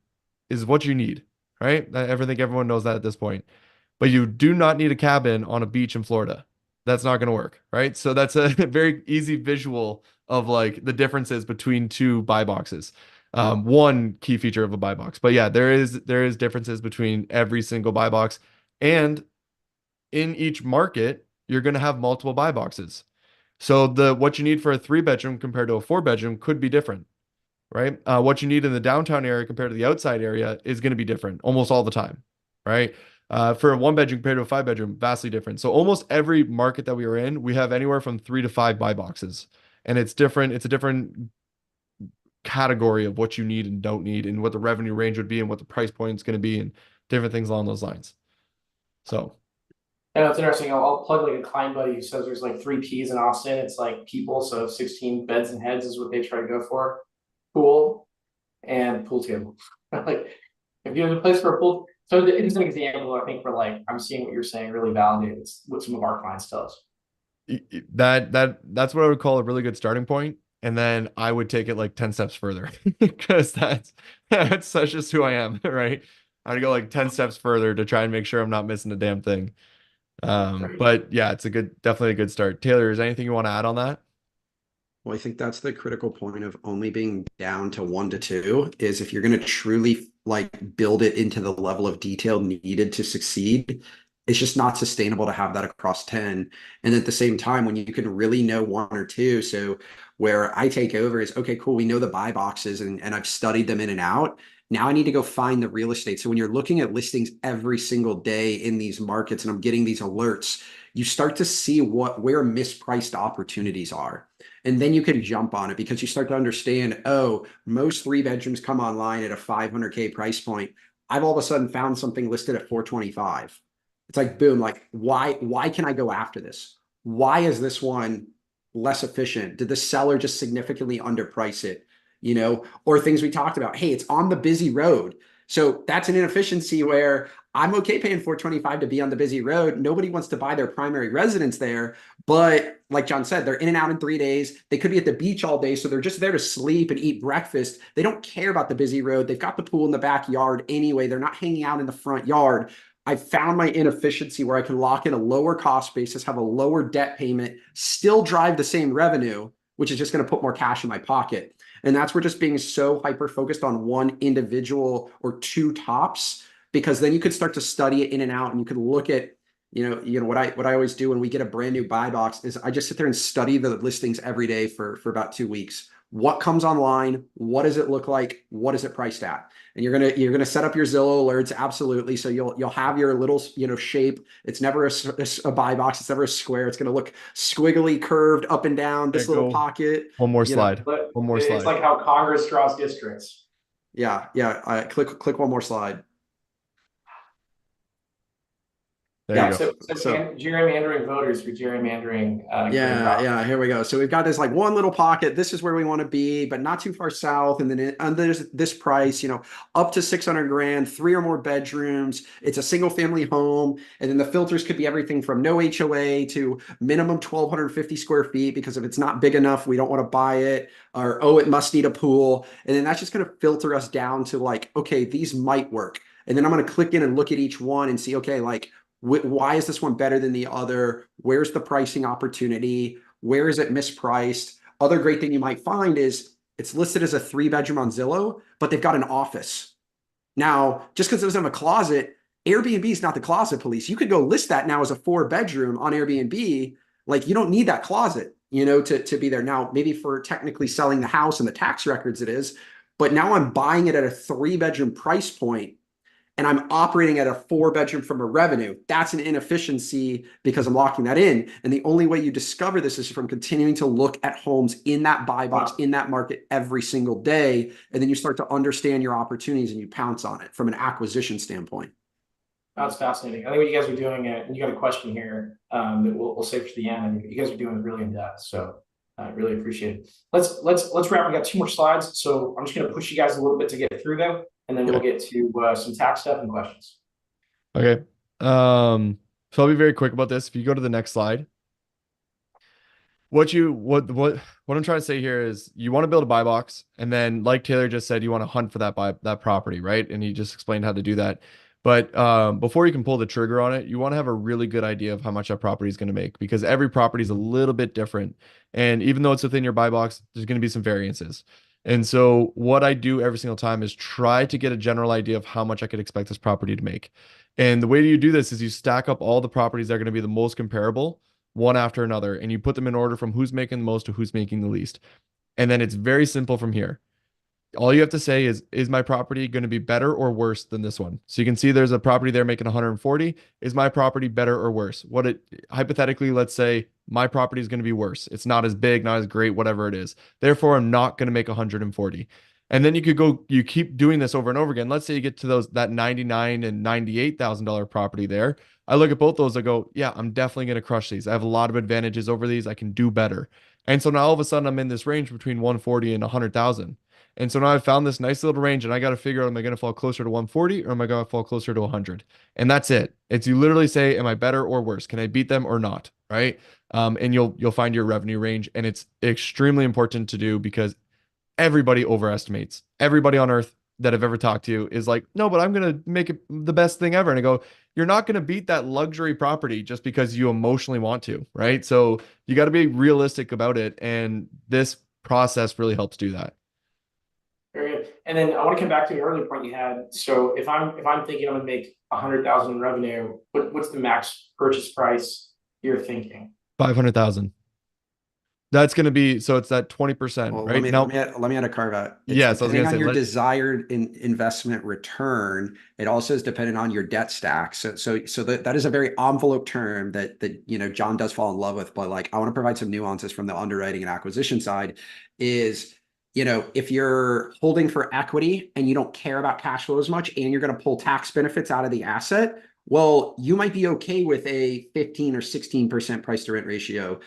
is what you need, right? I think everyone knows that at this point. But you do not need a cabin on a beach in Florida. That's not going to work, right? So that's a very easy visual of like the differences between two buy boxes. One key feature of a buy box. But yeah, there is differences between every single buy box. And in each market, you're going to have multiple buy boxes. So what you need for a 3-bedroom compared to a 4-bedroom could be different, right? What you need in the downtown area compared to the outside area is going to be different almost all the time, right? For a 1-bedroom compared to a 5-bedroom, vastly different. So almost every market that we are in, we have anywhere from 3 to 5 buy boxes, and it's different. It's a different category of what you need and don't need, and what the revenue range would be, and what the price point is going to be, and different things along those lines. So. And it's interesting. I'll plug like a client buddy who says there's like 3 P's in Austin. It's like people, so 16 beds and heads is what they try to go for. Pool and pool table. Like if you have a place for a pool. So it is an example, I think, for like I'm seeing what you're saying really validates what some of our clients tell us. That's what I would call a really good starting point. And then I would take it like 10 steps further because that's just who I am, right? I'd go like 10 steps further to try and make sure I'm not missing a damn thing. But yeah, it's definitely a good start. Taylor, is there anything you want to add on that? Well, I think that's the critical point of only being down to 1 to 2 is if you're going to truly like build it into the level of detail needed to succeed, it's just not sustainable to have that across 10. And at the same time, when you can really know 1 or 2, so where I take over is, okay, cool. We know the buy boxes and I've studied them in and out. Now I need to go find the real estate. So when you're looking at listings every single day in these markets and I'm getting these alerts, you start to see where mispriced opportunities are. And then you can jump on it because you start to understand, oh, most 3 bedrooms come online at a 500K price point. I've all of a sudden found something listed at 425. It's like, boom, like why can I go after this? Why is this one less efficient? Did the seller just significantly underprice it? Or things we talked about. Hey, it's on the busy road. So that's an inefficiency where I'm okay paying 425 to be on the busy road. Nobody wants to buy their primary residence there. But like John said, they're in and out in 3 days. They could be at the beach all day. So they're just there to sleep and eat breakfast. They don't care about the busy road. They've got the pool in the backyard anyway. They're not hanging out in the front yard. I found my inefficiency where I can lock in a lower cost basis, have a lower debt payment, still drive the same revenue, which is just going to put more cash in my pocket. And that's where just being so hyper focused on one individual or two tops, because then you could start to study it in and out and you could look at, what I always do when we get a brand new buy box is I just sit there and study the listings every day for about 2 weeks. What comes online? What does it look like? What is it priced at? And you're gonna set up your Zillow alerts, absolutely. So you'll have your little shape. It's never a buy box. It's never a square. It's gonna look squiggly, curved up and down. This little pocket. One more slide. But One more it's slide. like how Congress draws districts. Yeah. Click one more slide. There you So, go. gerrymandering voters for gerrymandering. Here we go. So we've got this like one little pocket. This is where we want to be, but not too far south. And then there's this price, up to 600 grand, 3 or more bedrooms. It's a single family home. And then the filters could be everything from no HOA to minimum 1,250 square feet, because if it's not big enough, we don't want to buy it. Or, oh, it must need a pool. And then that's just going to filter us down to like, okay, these might work. And then I'm going to click in and look at each one and see, okay, like, why is this one better than the other? Where's the pricing opportunity? Where is it mispriced? Other great thing you might find is it's listed as a 3 bedroom on Zillow, but they've got an office. Now, just because it doesn't have a closet, Airbnb is not the closet police. You could go list that now as a 4 bedroom on Airbnb. Like, you don't need that closet, to be there. Now, maybe for technically selling the house and the tax records it is, but now I'm buying it at a 3 bedroom price point and I'm operating at a 4 bedroom from a revenue. That's an inefficiency because I'm locking that in. And the only way you discover this is from continuing to look at homes in that buy box, in that market every single day. And then you start to understand your opportunities and you pounce on it from an acquisition standpoint. That's fascinating. I think what you guys are doing, and you got a question here that we'll save for the end. And you guys are doing it really in depth. So I really appreciate it. Let's wrap. We got 2 more slides. So I'm just going to push you guys a little bit to get through them. And then we'll get to some tax stuff and questions. Okay. So I'll be very quick about this. If you go to the next slide, what I'm trying to say here is you want to build a buy box, and then like Taylor just said, you want to hunt for that property, right? And he just explained how to do that. But before you can pull the trigger on it, you want to have a really good idea of how much that property is going to make, because every property is a little bit different. And even though it's within your buy box, there's going to be some variances. And so what I do every single time is try to get a general idea of how much I could expect this property to make. And the way you do this is you stack up all the properties that are going to be the most comparable, one after another, and you put them in order from who's making the most to who's making the least. And then it's very simple from here. All you have to say is my property going to be better or worse than this one? So you can see there's a property there making 140. Is my property better or worse? Hypothetically, let's say my property is going to be worse. It's not as big, not as great, whatever it is. Therefore, I'm not going to make 140. And then you keep doing this over and over again. Let's say you get to that $99,000 and $98,000 property there. I look at both those, I go, yeah, I'm definitely going to crush these. I have a lot of advantages over these. I can do better. And so now all of a sudden I'm in this range between 140 and 100,000. And so now I've found this nice little range, and I got to figure out, am I going to fall closer to 140 or am I going to fall closer to 100? And that's it. It's you literally say, am I better or worse? Can I beat them or not? Right. And you'll find your revenue range. And it's extremely important to do because everybody overestimates. Everybody on earth that I've ever talked to is like, no, but I'm going to make it the best thing ever. And I go, you're not going to beat that luxury property just because you emotionally want to. Right. So you got to be realistic about it. And this process really helps do that. Very good. And then I want to come back to the earlier point you had. So if I'm thinking I'm going to make 100,000 in revenue, what's the max purchase price you're thinking? 500,000. That's going to be, so it's that 20%, Well, right? Now, let me add a carve out. It's yes, I was depending going to on say, your desired investment return. It also is dependent on your debt stack. So that is a very envelope term that you know John does fall in love with. But like I want to provide some nuances from the underwriting and acquisition side. Is you know if you're holding for equity and you don't care about cash flow as much, and you're going to pull tax benefits out of the asset, well, you might be okay with a 15 or 16% price to rent ratio.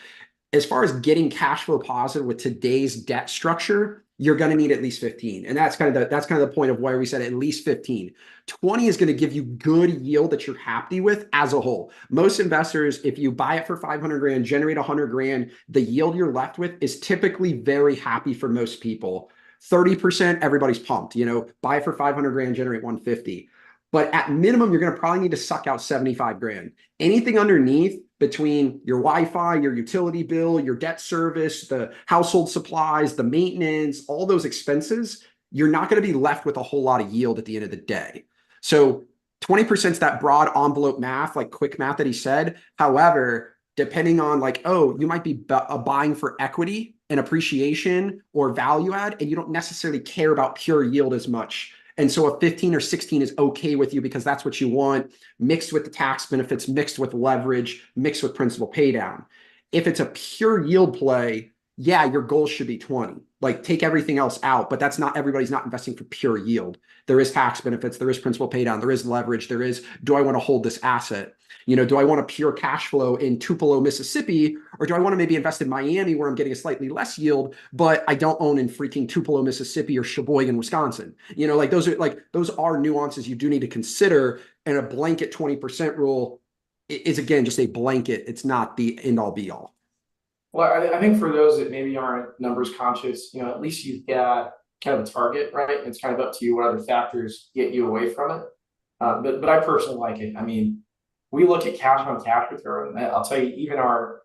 As far as getting cash flow positive with today's debt structure, you're going to need at least 15. And that's kind of the point of why we said at least 15. 20 is going to give you good yield that you're happy with as a whole. Most investors, if you buy it for 500 grand, generate 100 grand, the yield you're left with is typically very happy for most people. 30%, everybody's pumped, you know, buy it for 500 grand, generate 150. But at minimum, you're going to probably need to suck out 75 grand. Anything underneath, between your Wi-Fi, your utility bill, your debt service, the household supplies, the maintenance, all those expenses, you're not going to be left with a whole lot of yield at the end of the day. So 20% is that broad envelope math, like quick math that he said. However, depending on like, oh, you might be buying for equity and appreciation or value add, and you don't necessarily care about pure yield as much. And so a 15 or 16 is okay with you because that's what you want, mixed with the tax benefits, mixed with leverage, mixed with principal pay down. If it's a pure yield play, yeah, your goal should be 20. Like take everything else out, but that's not, everybody's not investing for pure yield. There is tax benefits, there is principal pay down, there is leverage, there is, do I want to hold this asset? You know, do I want a pure cash flow in Tupelo, Mississippi, or do I want to maybe invest in Miami where I'm getting a slightly less yield, but I don't own in freaking Tupelo, Mississippi or Sheboygan, Wisconsin? You know, like those are nuances you do need to consider. And a blanket 20% rule is again just a blanket. It's not the end all be all. Well, I think for those that maybe aren't numbers conscious, you know, at least you've got kind of a target, right? It's kind of up to you what other factors get you away from it. But I personally like it. I mean, we look at cash on cash return. I'll tell you, even our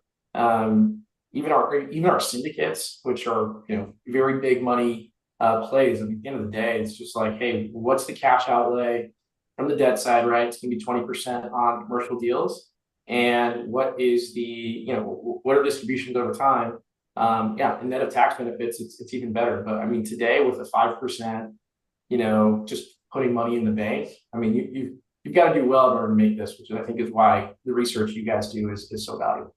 syndicates, which are you know very big money plays. At the end of the day, it's just like, hey, what's the cash outlay from the debt side, right? It's gonna be 20% on commercial deals, and what is the what are distributions over time? Yeah, and net of tax benefits, it's even better. But I mean, today with a 5%, you know, just putting money in the bank. I mean, you've got to do well in order to make this, which I think is why the research you guys do is so valuable.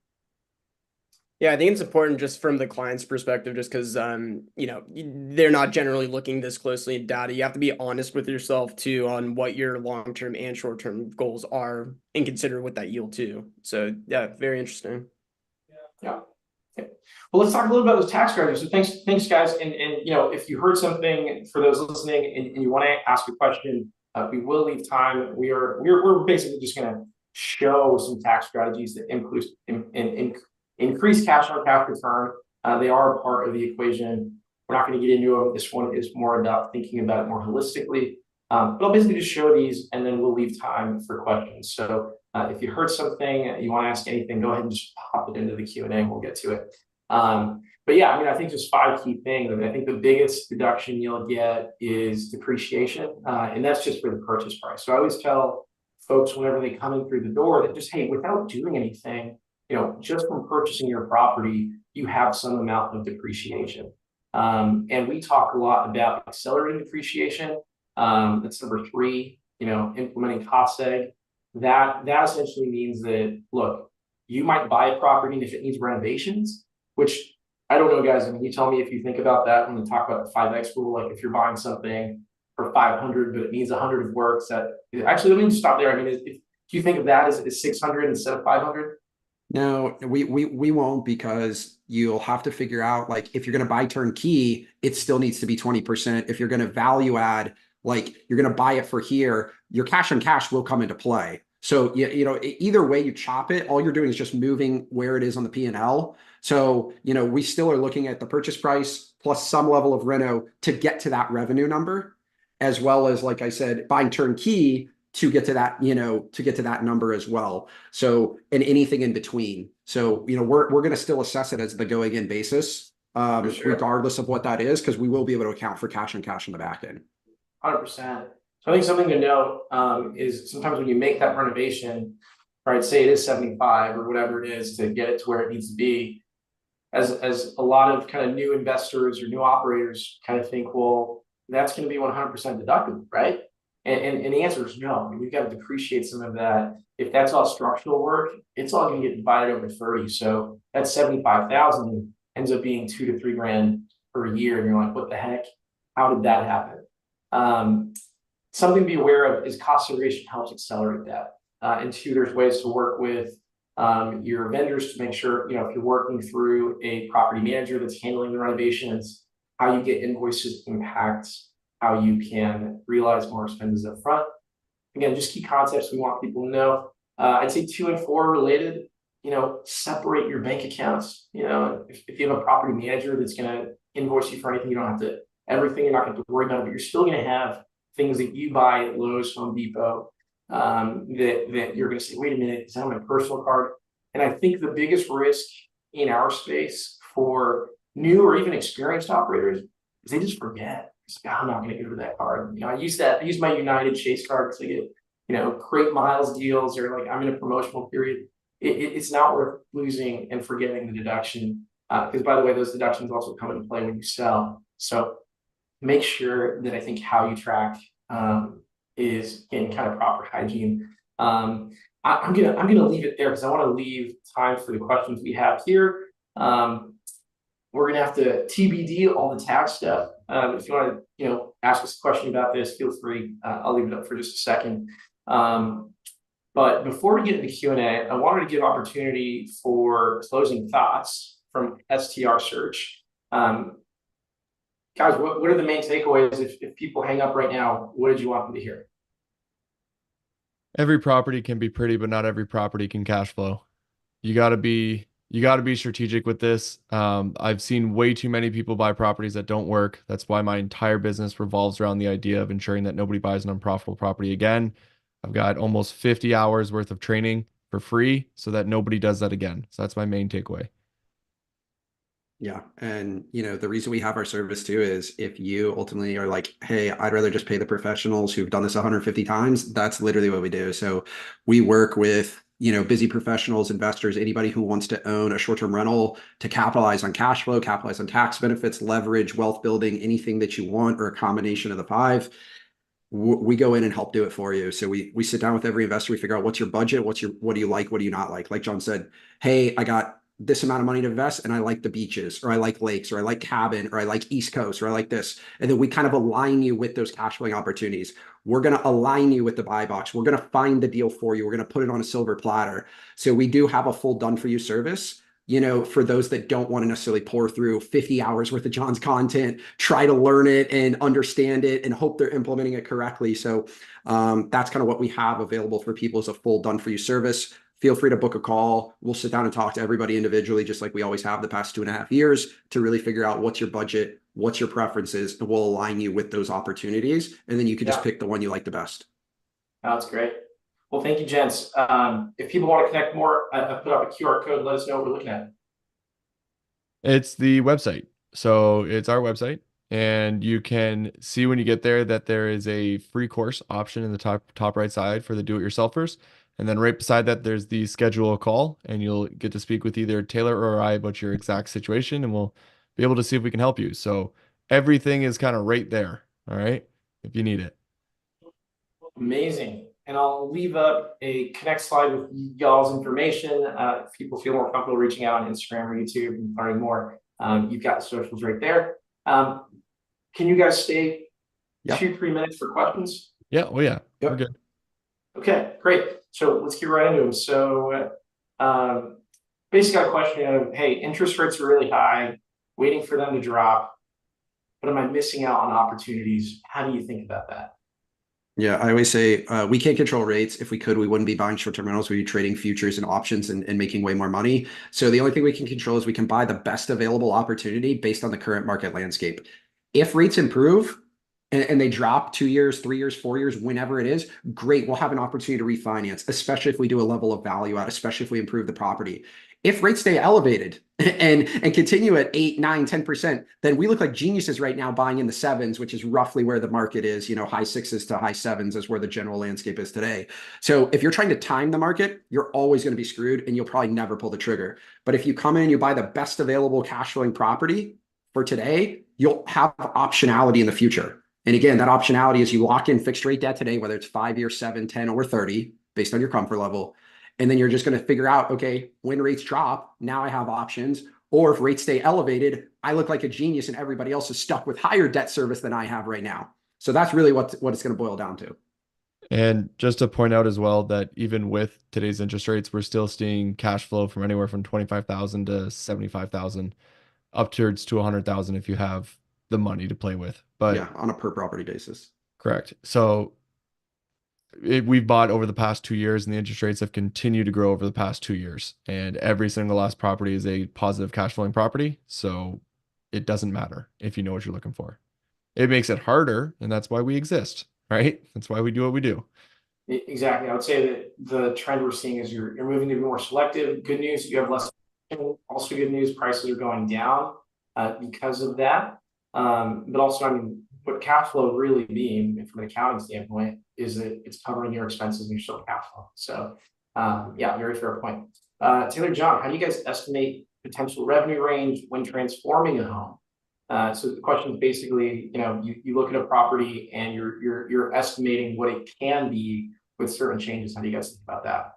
Yeah, I think it's important just from the client's perspective, just because you know, they're not generally looking this closely at data. You have to be honest with yourself too on what your long-term and short-term goals are and consider with that yield too. So yeah, very interesting. Yeah. Okay. Well, let's talk a little about those tax strategies. So thanks guys. And you know, if you heard something for those listening and you want to ask a question, we will leave time. We're basically just going to show some tax strategies that increase cash on cash return. They are a part of the equation. We're not going to get into them. This one is more about thinking about it more holistically. But I'll basically just show these and then we'll leave time for questions. So if you heard something, you want to ask anything, go ahead and just pop it into the Q&A and we'll get to it. But yeah, I mean, I think just 5 key things. I mean, I think the biggest deduction you'll get is depreciation, and that's just for the purchase price. So I always tell folks whenever they come in through the door that just, hey, without doing anything, you know, just from purchasing your property, you have some amount of depreciation. And we talk a lot about accelerating depreciation. That's number 3, you know, implementing cost seg. That essentially means that, look, you might buy a property and if it needs renovations, which I don't know, guys. I mean, you tell me if you think about that when we talk about the 5X rule. Like if you're buying something for 500, but it needs 100 of work, that actually, let me just stop there. I mean, do you think of that as 600 instead of 500? No, we won't, because you'll have to figure out, like, if you're going to buy turnkey, it still needs to be 20%. If you're going to value add, like you're going to buy it for here, your cash on cash will come into play. So you know, either way you chop it, all you're doing is just moving where it is on the P&L. So, you know, we still are looking at the purchase price plus some level of reno to get to that revenue number, as well as, like I said, buying turnkey to get to that, you know, to get to that number as well. So, and anything in between. So, you know, we're going to still assess it as the going in basis, Sure. regardless of what that is, because we will be able to account for cash on cash in the back end. 100%. So I think something to note is sometimes when you make that renovation, right, say it is 75 or whatever it is to get it to where it needs to be, as a lot of kind of new investors or new operators kind of think, well, that's going to be 100% deductible, right? And the answer is no. I mean, you've got to depreciate some of that. If that's all structural work, it's all going to get divided over 30. So that 75,000 ends up being 2 to 3 grand per year. And you're like, what the heck? How did that happen? Something to be aware of is cost segregation helps accelerate that. And two, there's ways to work with your vendors to make sure, you know, if you're working through a property manager that's handling the renovations, how you get invoices impacts how you can realize more expenses up front. Again, just key concepts we want people to know. I'd say 2 and 4 related, you know, separate your bank accounts. You know, if you have a property manager that's going to invoice you for anything, you don't have to, everything you're not going to worry about, but you're still going to have things that you buy at Lowe's, Home Depot, that you're going to say, wait a minute, is that on my personal card? And I think the biggest risk in our space for new or even experienced operators is they just forget. I'm not going to go to that card. You know, I use my United Chase card to get, you know, great miles deals, or like I'm in a promotional period. It's not worth losing and forgetting the deduction. Because by the way, those deductions also come into play when you sell. So make sure that I think how you track is in kind of proper hygiene. I'm gonna leave it there because I want to leave time for the questions we have here. We're gonna have to TBD all the tax stuff. If you want to, you know, ask us a question about this, feel free. I'll leave it up for just a second. But before we get into Q&A, I wanted to give opportunity for closing thoughts from STR Search. Guys, what are the main takeaways? If people hang up right now, what did you want them to hear? Every property can be pretty, but not every property can cash flow. You got to be strategic with this. I've seen way too many people buy properties that don't work. That's why my entire business revolves around the idea of ensuring that nobody buys an unprofitable property again. I've got almost 50 hours worth of training for free so that nobody does that again. So that's my main takeaway. Yeah. And, you know, the reason we have our service too is if you ultimately are like, hey, I'd rather just pay the professionals who've done this 150 times, that's literally what we do. So we work with, you know, busy professionals, investors, anybody who wants to own a short-term rental to capitalize on cash flow, capitalize on tax benefits, leverage, wealth building, anything that you want, or a combination of the five. We go in and help do it for you. So we sit down with every investor. We figure out what's your budget, what do you like, what do you not like? Like John said, hey, I got this amount of money to invest and I like the beaches, or I like lakes, or I like cabin, or I like East Coast, or I like this. And then we kind of align you with those cash flowing opportunities. We're going to align you with the buy box. We're going to find the deal for you. We're going to put it on a silver platter. So we do have a full done for you service. You know, for those that don't want to necessarily pour through 50 hours worth of John's content, try to learn it and understand it and hope they're implementing it correctly. So that's kind of what we have available for people as a full done for you service. Feel free to book a call. We'll sit down and talk to everybody individually, just like we always have the past 2.5 years, to really figure out what's your budget, what's your preferences, and we'll align you with those opportunities. And then you can just pick the one you like the best. That's great. Well, thank you, gents. If people want to connect more, I put up a QR code. Let us know what we're looking at. It's the website. So it's our website, and you can see when you get there that there is a free course option in the top right side for the do-it-yourselfers. And then right beside that, there's the schedule a call, and you'll get to speak with either Taylor or I about your exact situation, and we'll be able to see if we can help you. So everything is kind of right there. All right. If you need it. Amazing. And I'll leave up a connect slide with y'all's information. If people feel more comfortable reaching out on Instagram or YouTube and learning more, you've got the socials right there. Can you guys stay 2-3 minutes for questions? Yeah. Oh yeah. Yep. We're good. Okay, great. So let's get right into them. So basically got a question of, hey, interest rates are really high, waiting for them to drop, but am I missing out on opportunities? How do you think about that? Yeah, I always say we can't control rates. If we could, we wouldn't be buying short-term rentals. We'd be trading futures and options and making way more money. So the only thing we can control is we can buy the best available opportunity based on the current market landscape. If rates improve and they drop 2 years, 3 years, 4 years, whenever it is, great. We'll have an opportunity to refinance, especially if we do a level of value out, especially if we improve the property. If rates stay elevated and continue at 8, 9, 10%, then we look like geniuses right now buying in the sevens, which is roughly where the market is, high sixes to high sevens is where the general landscape is today. So if you're trying to time the market, you're always going to be screwed and you'll probably never pull the trigger. But if you come in and you buy the best available cash flowing property for today, you'll have optionality in the future. And again, that optionality is you lock in fixed rate debt today, whether it's 5 years, 7, 10, or 30, based on your comfort level. And then you're just going to figure out, okay, when rates drop, now I have options. Or if rates stay elevated, I look like a genius and everybody else is stuck with higher debt service than I have right now. So that's really what it's going to boil down to. And just to point out as well that even with today's interest rates, we're still seeing cash flow from anywhere from 25,000 to 75,000, up towards to 100,000 if you have the money to play with. But yeah, on a per property basis. correct. So we've bought over the past 2 years, and the interest rates have continued to grow over the past 2 years. And every single last property is a positive cash flowing property. So it doesn't matter if you know what you're looking for. It makes it harder, and that's why we exist, right? That's why we do what we do. Exactly. I would say that the trend we're seeing is you're moving to be more selective. Good news, you have less. Also, good news, prices are going down because of that. But also, I mean, what cash flow really being from an accounting standpoint is that it's covering your expenses and you're still cash flow. So, yeah, very fair point. Taylor, John, how do you guys estimate potential revenue range when transforming a home? So the question is basically, you look at a property and you're estimating what it can be with certain changes. How do you guys think about that?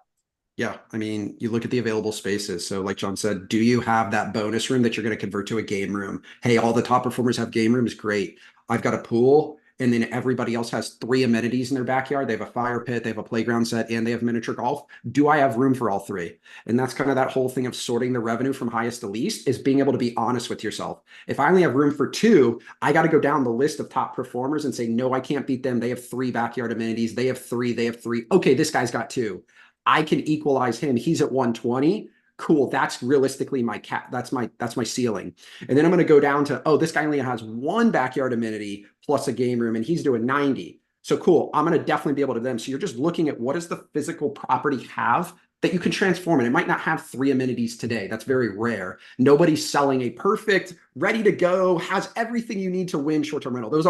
Yeah, I mean, you look at the available spaces. So like John said, do you have that bonus room that you're going to convert to a game room? Hey, all the top performers have game rooms. Great. I've got a pool, and then everybody else has 3 amenities in their backyard. They have a fire pit, they have a playground set, and they have miniature golf. Do I have room for all three? And that's kind of that whole thing of sorting the revenue from highest to least, is being able to be honest with yourself. If I only have room for two, I got to go down the list of top performers and say, no, I can't beat them. They have 3 backyard amenities. They have three. They have three. Okay, this guy's got two. I can equalize him. He's at 120. Cool. That's realistically my cap. That's my ceiling. And then I'm going to go down to, oh, this guy only has 1 backyard amenity plus a game room, and he's doing 90. So cool. I'm going to definitely be able to them. So you're just looking at what does the physical property have that you can transform. And it might not have 3 amenities today. That's very rare. Nobody's selling a perfect, ready to go, has everything you need to win short-term rental. Those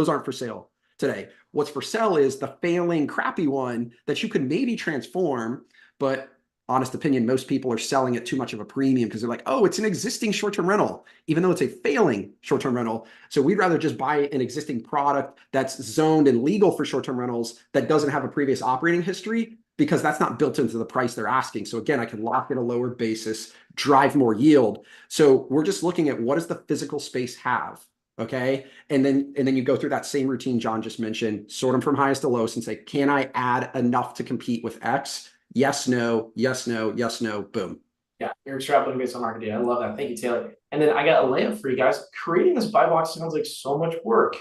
aren't for sale today. What's for sale is the failing, crappy one that you could maybe transform, but honest opinion, most people are selling at too much of a premium because they're like, oh, it's an existing short-term rental, even though it's a failing short-term rental. So we'd rather just buy an existing product that's zoned and legal for short-term rentals that doesn't have a previous operating history, because that's not built into the price they're asking. So again, I can lock in a lower basis, drive more yield. So we're just looking at what does the physical space have? Okay. And then you go through that same routine John just mentioned, sort them from highest to lowest and say, can I add enough to compete with X? Yes, no, yes, no, yes, no, boom. Yeah, you're extrapolating based on market data. I love that. Thank you, Taylor. And then I got a layup for you guys. Creating this buy box sounds like so much work.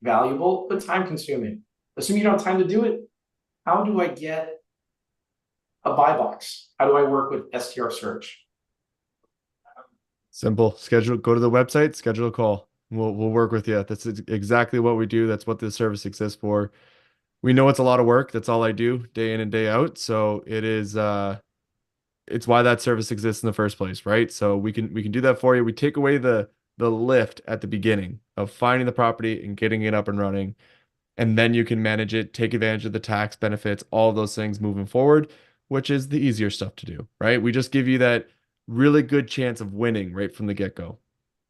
Valuable, but time consuming. Assuming you don't have time to do it, how do I get a buy box? How do I work with STR search? Simple. Go to the website, schedule a call. We'll work with you. That's exactly what we do. That's what this service exists for. We know it's a lot of work. That's all I do day in and day out. So it's why that service exists in the first place, right? So we can do that for you. We take away the lift at the beginning of finding the property and getting it up and running. And then you can manage it, take advantage of the tax benefits, all of those things moving forward, which is the easier stuff to do, right? We just give you that really good chance of winning right from the get-go.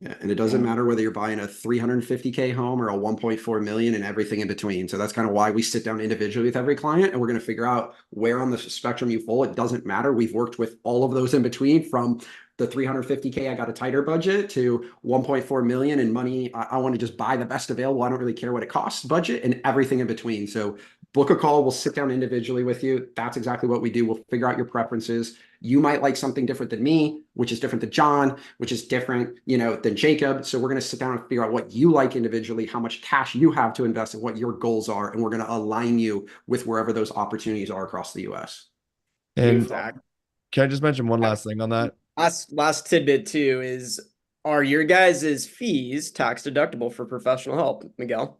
Yeah, and it doesn't matter whether you're buying a 350K home or a 1.4 million and everything in between. So that's kind of why we sit down individually with every client and we're going to figure out where on the spectrum you fall. It doesn't matter. We've worked with all of those in between, from the 350K, I got a tighter budget, to 1.4 million and money, I want to just buy the best available. I don't really care what it costs budget, and everything in between. So book a call. We'll sit down individually with you. That's exactly what we do. We'll figure out your preferences. You might like something different than me, which is different than John, which is different, than Jacob. So we're going to sit down and figure out what you like individually, how much cash you have to invest, and what your goals are. And we're going to align you with wherever those opportunities are across the US. And Exactly. can I just mention one last thing on that? Last tidbit too is, are your guys' fees tax deductible for professional help, Miguel?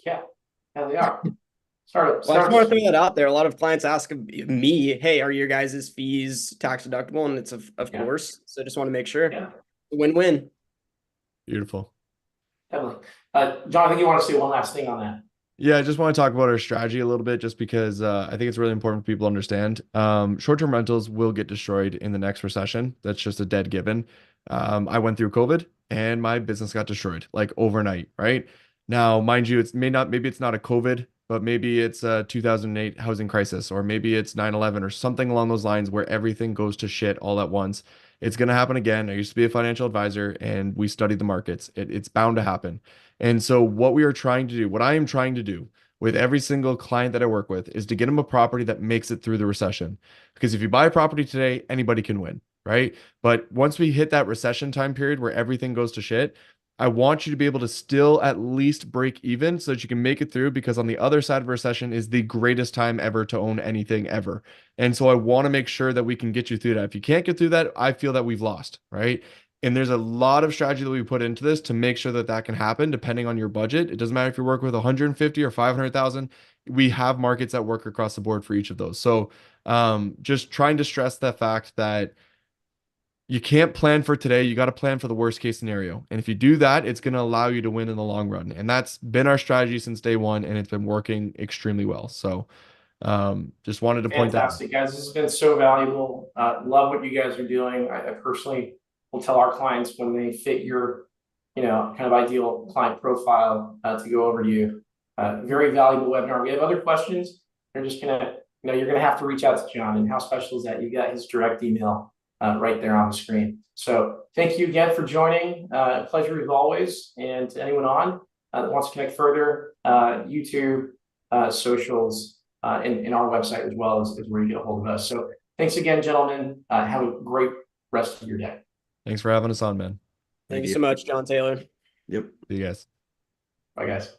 Yeah, they are. Start Well, I just want to throw that out there. A lot of clients ask me, "Hey, are your guys' fees tax deductible?" And it's of Yeah. course. So I just want to make sure. Yeah, Win-win. Beautiful. definitely. John, I think you want to say one last thing on that. Yeah, I just want to talk about our strategy a little bit just because I think it's really important for people to understand. Short-term rentals will get destroyed in the next recession. That's just a dead given. I went through COVID and my business got destroyed like overnight, right? Now, mind you, maybe it's not a COVID, but maybe it's a 2008 housing crisis, or maybe it's 9/11 or something along those lines where everything goes to shit all at once. It's going to happen again. I used to be a financial advisor and we studied the markets. It's bound to happen. And so what I am trying to do with every single client that I work with is to get them a property that makes it through the recession. Because if you buy a property today, anybody can win, right? But once we hit that recession time period where everything goes to shit, I want you to be able to still at least break even so that you can make it through, because on the other side of recession is the greatest time ever to own anything ever. And so I want to make sure that we can get you through that. If you can't get through that, I feel that we've lost, right? And there's a lot of strategy that we put into this to make sure that that can happen depending on your budget. It doesn't matter if you're working with 150 or 500,000. We have markets that work across the board for each of those. So just trying to stress the fact that you can't plan for today. You got to plan for the worst case scenario. And if you do that, it's going to allow you to win in the long run. And that's been our strategy since day one, and it's been working extremely well. So just wanted to point that out. Fantastic, guys. This has been so valuable. Love what you guys are doing. I personally will tell our clients when they fit your, kind of ideal client profile to go over to you. Very valuable webinar. We have other questions. They're just gonna, you're gonna have to reach out to John. And how special is that? You got his direct email right there on the screen. So thank you again for joining. Pleasure as always. And to anyone on that wants to connect further, YouTube, socials, and our website as well is where you get a hold of us. So thanks again, gentlemen. Have a great rest of your day. Thanks for having us on, man. Thank you so much, John Taylor. Yep. See you guys. Bye, guys.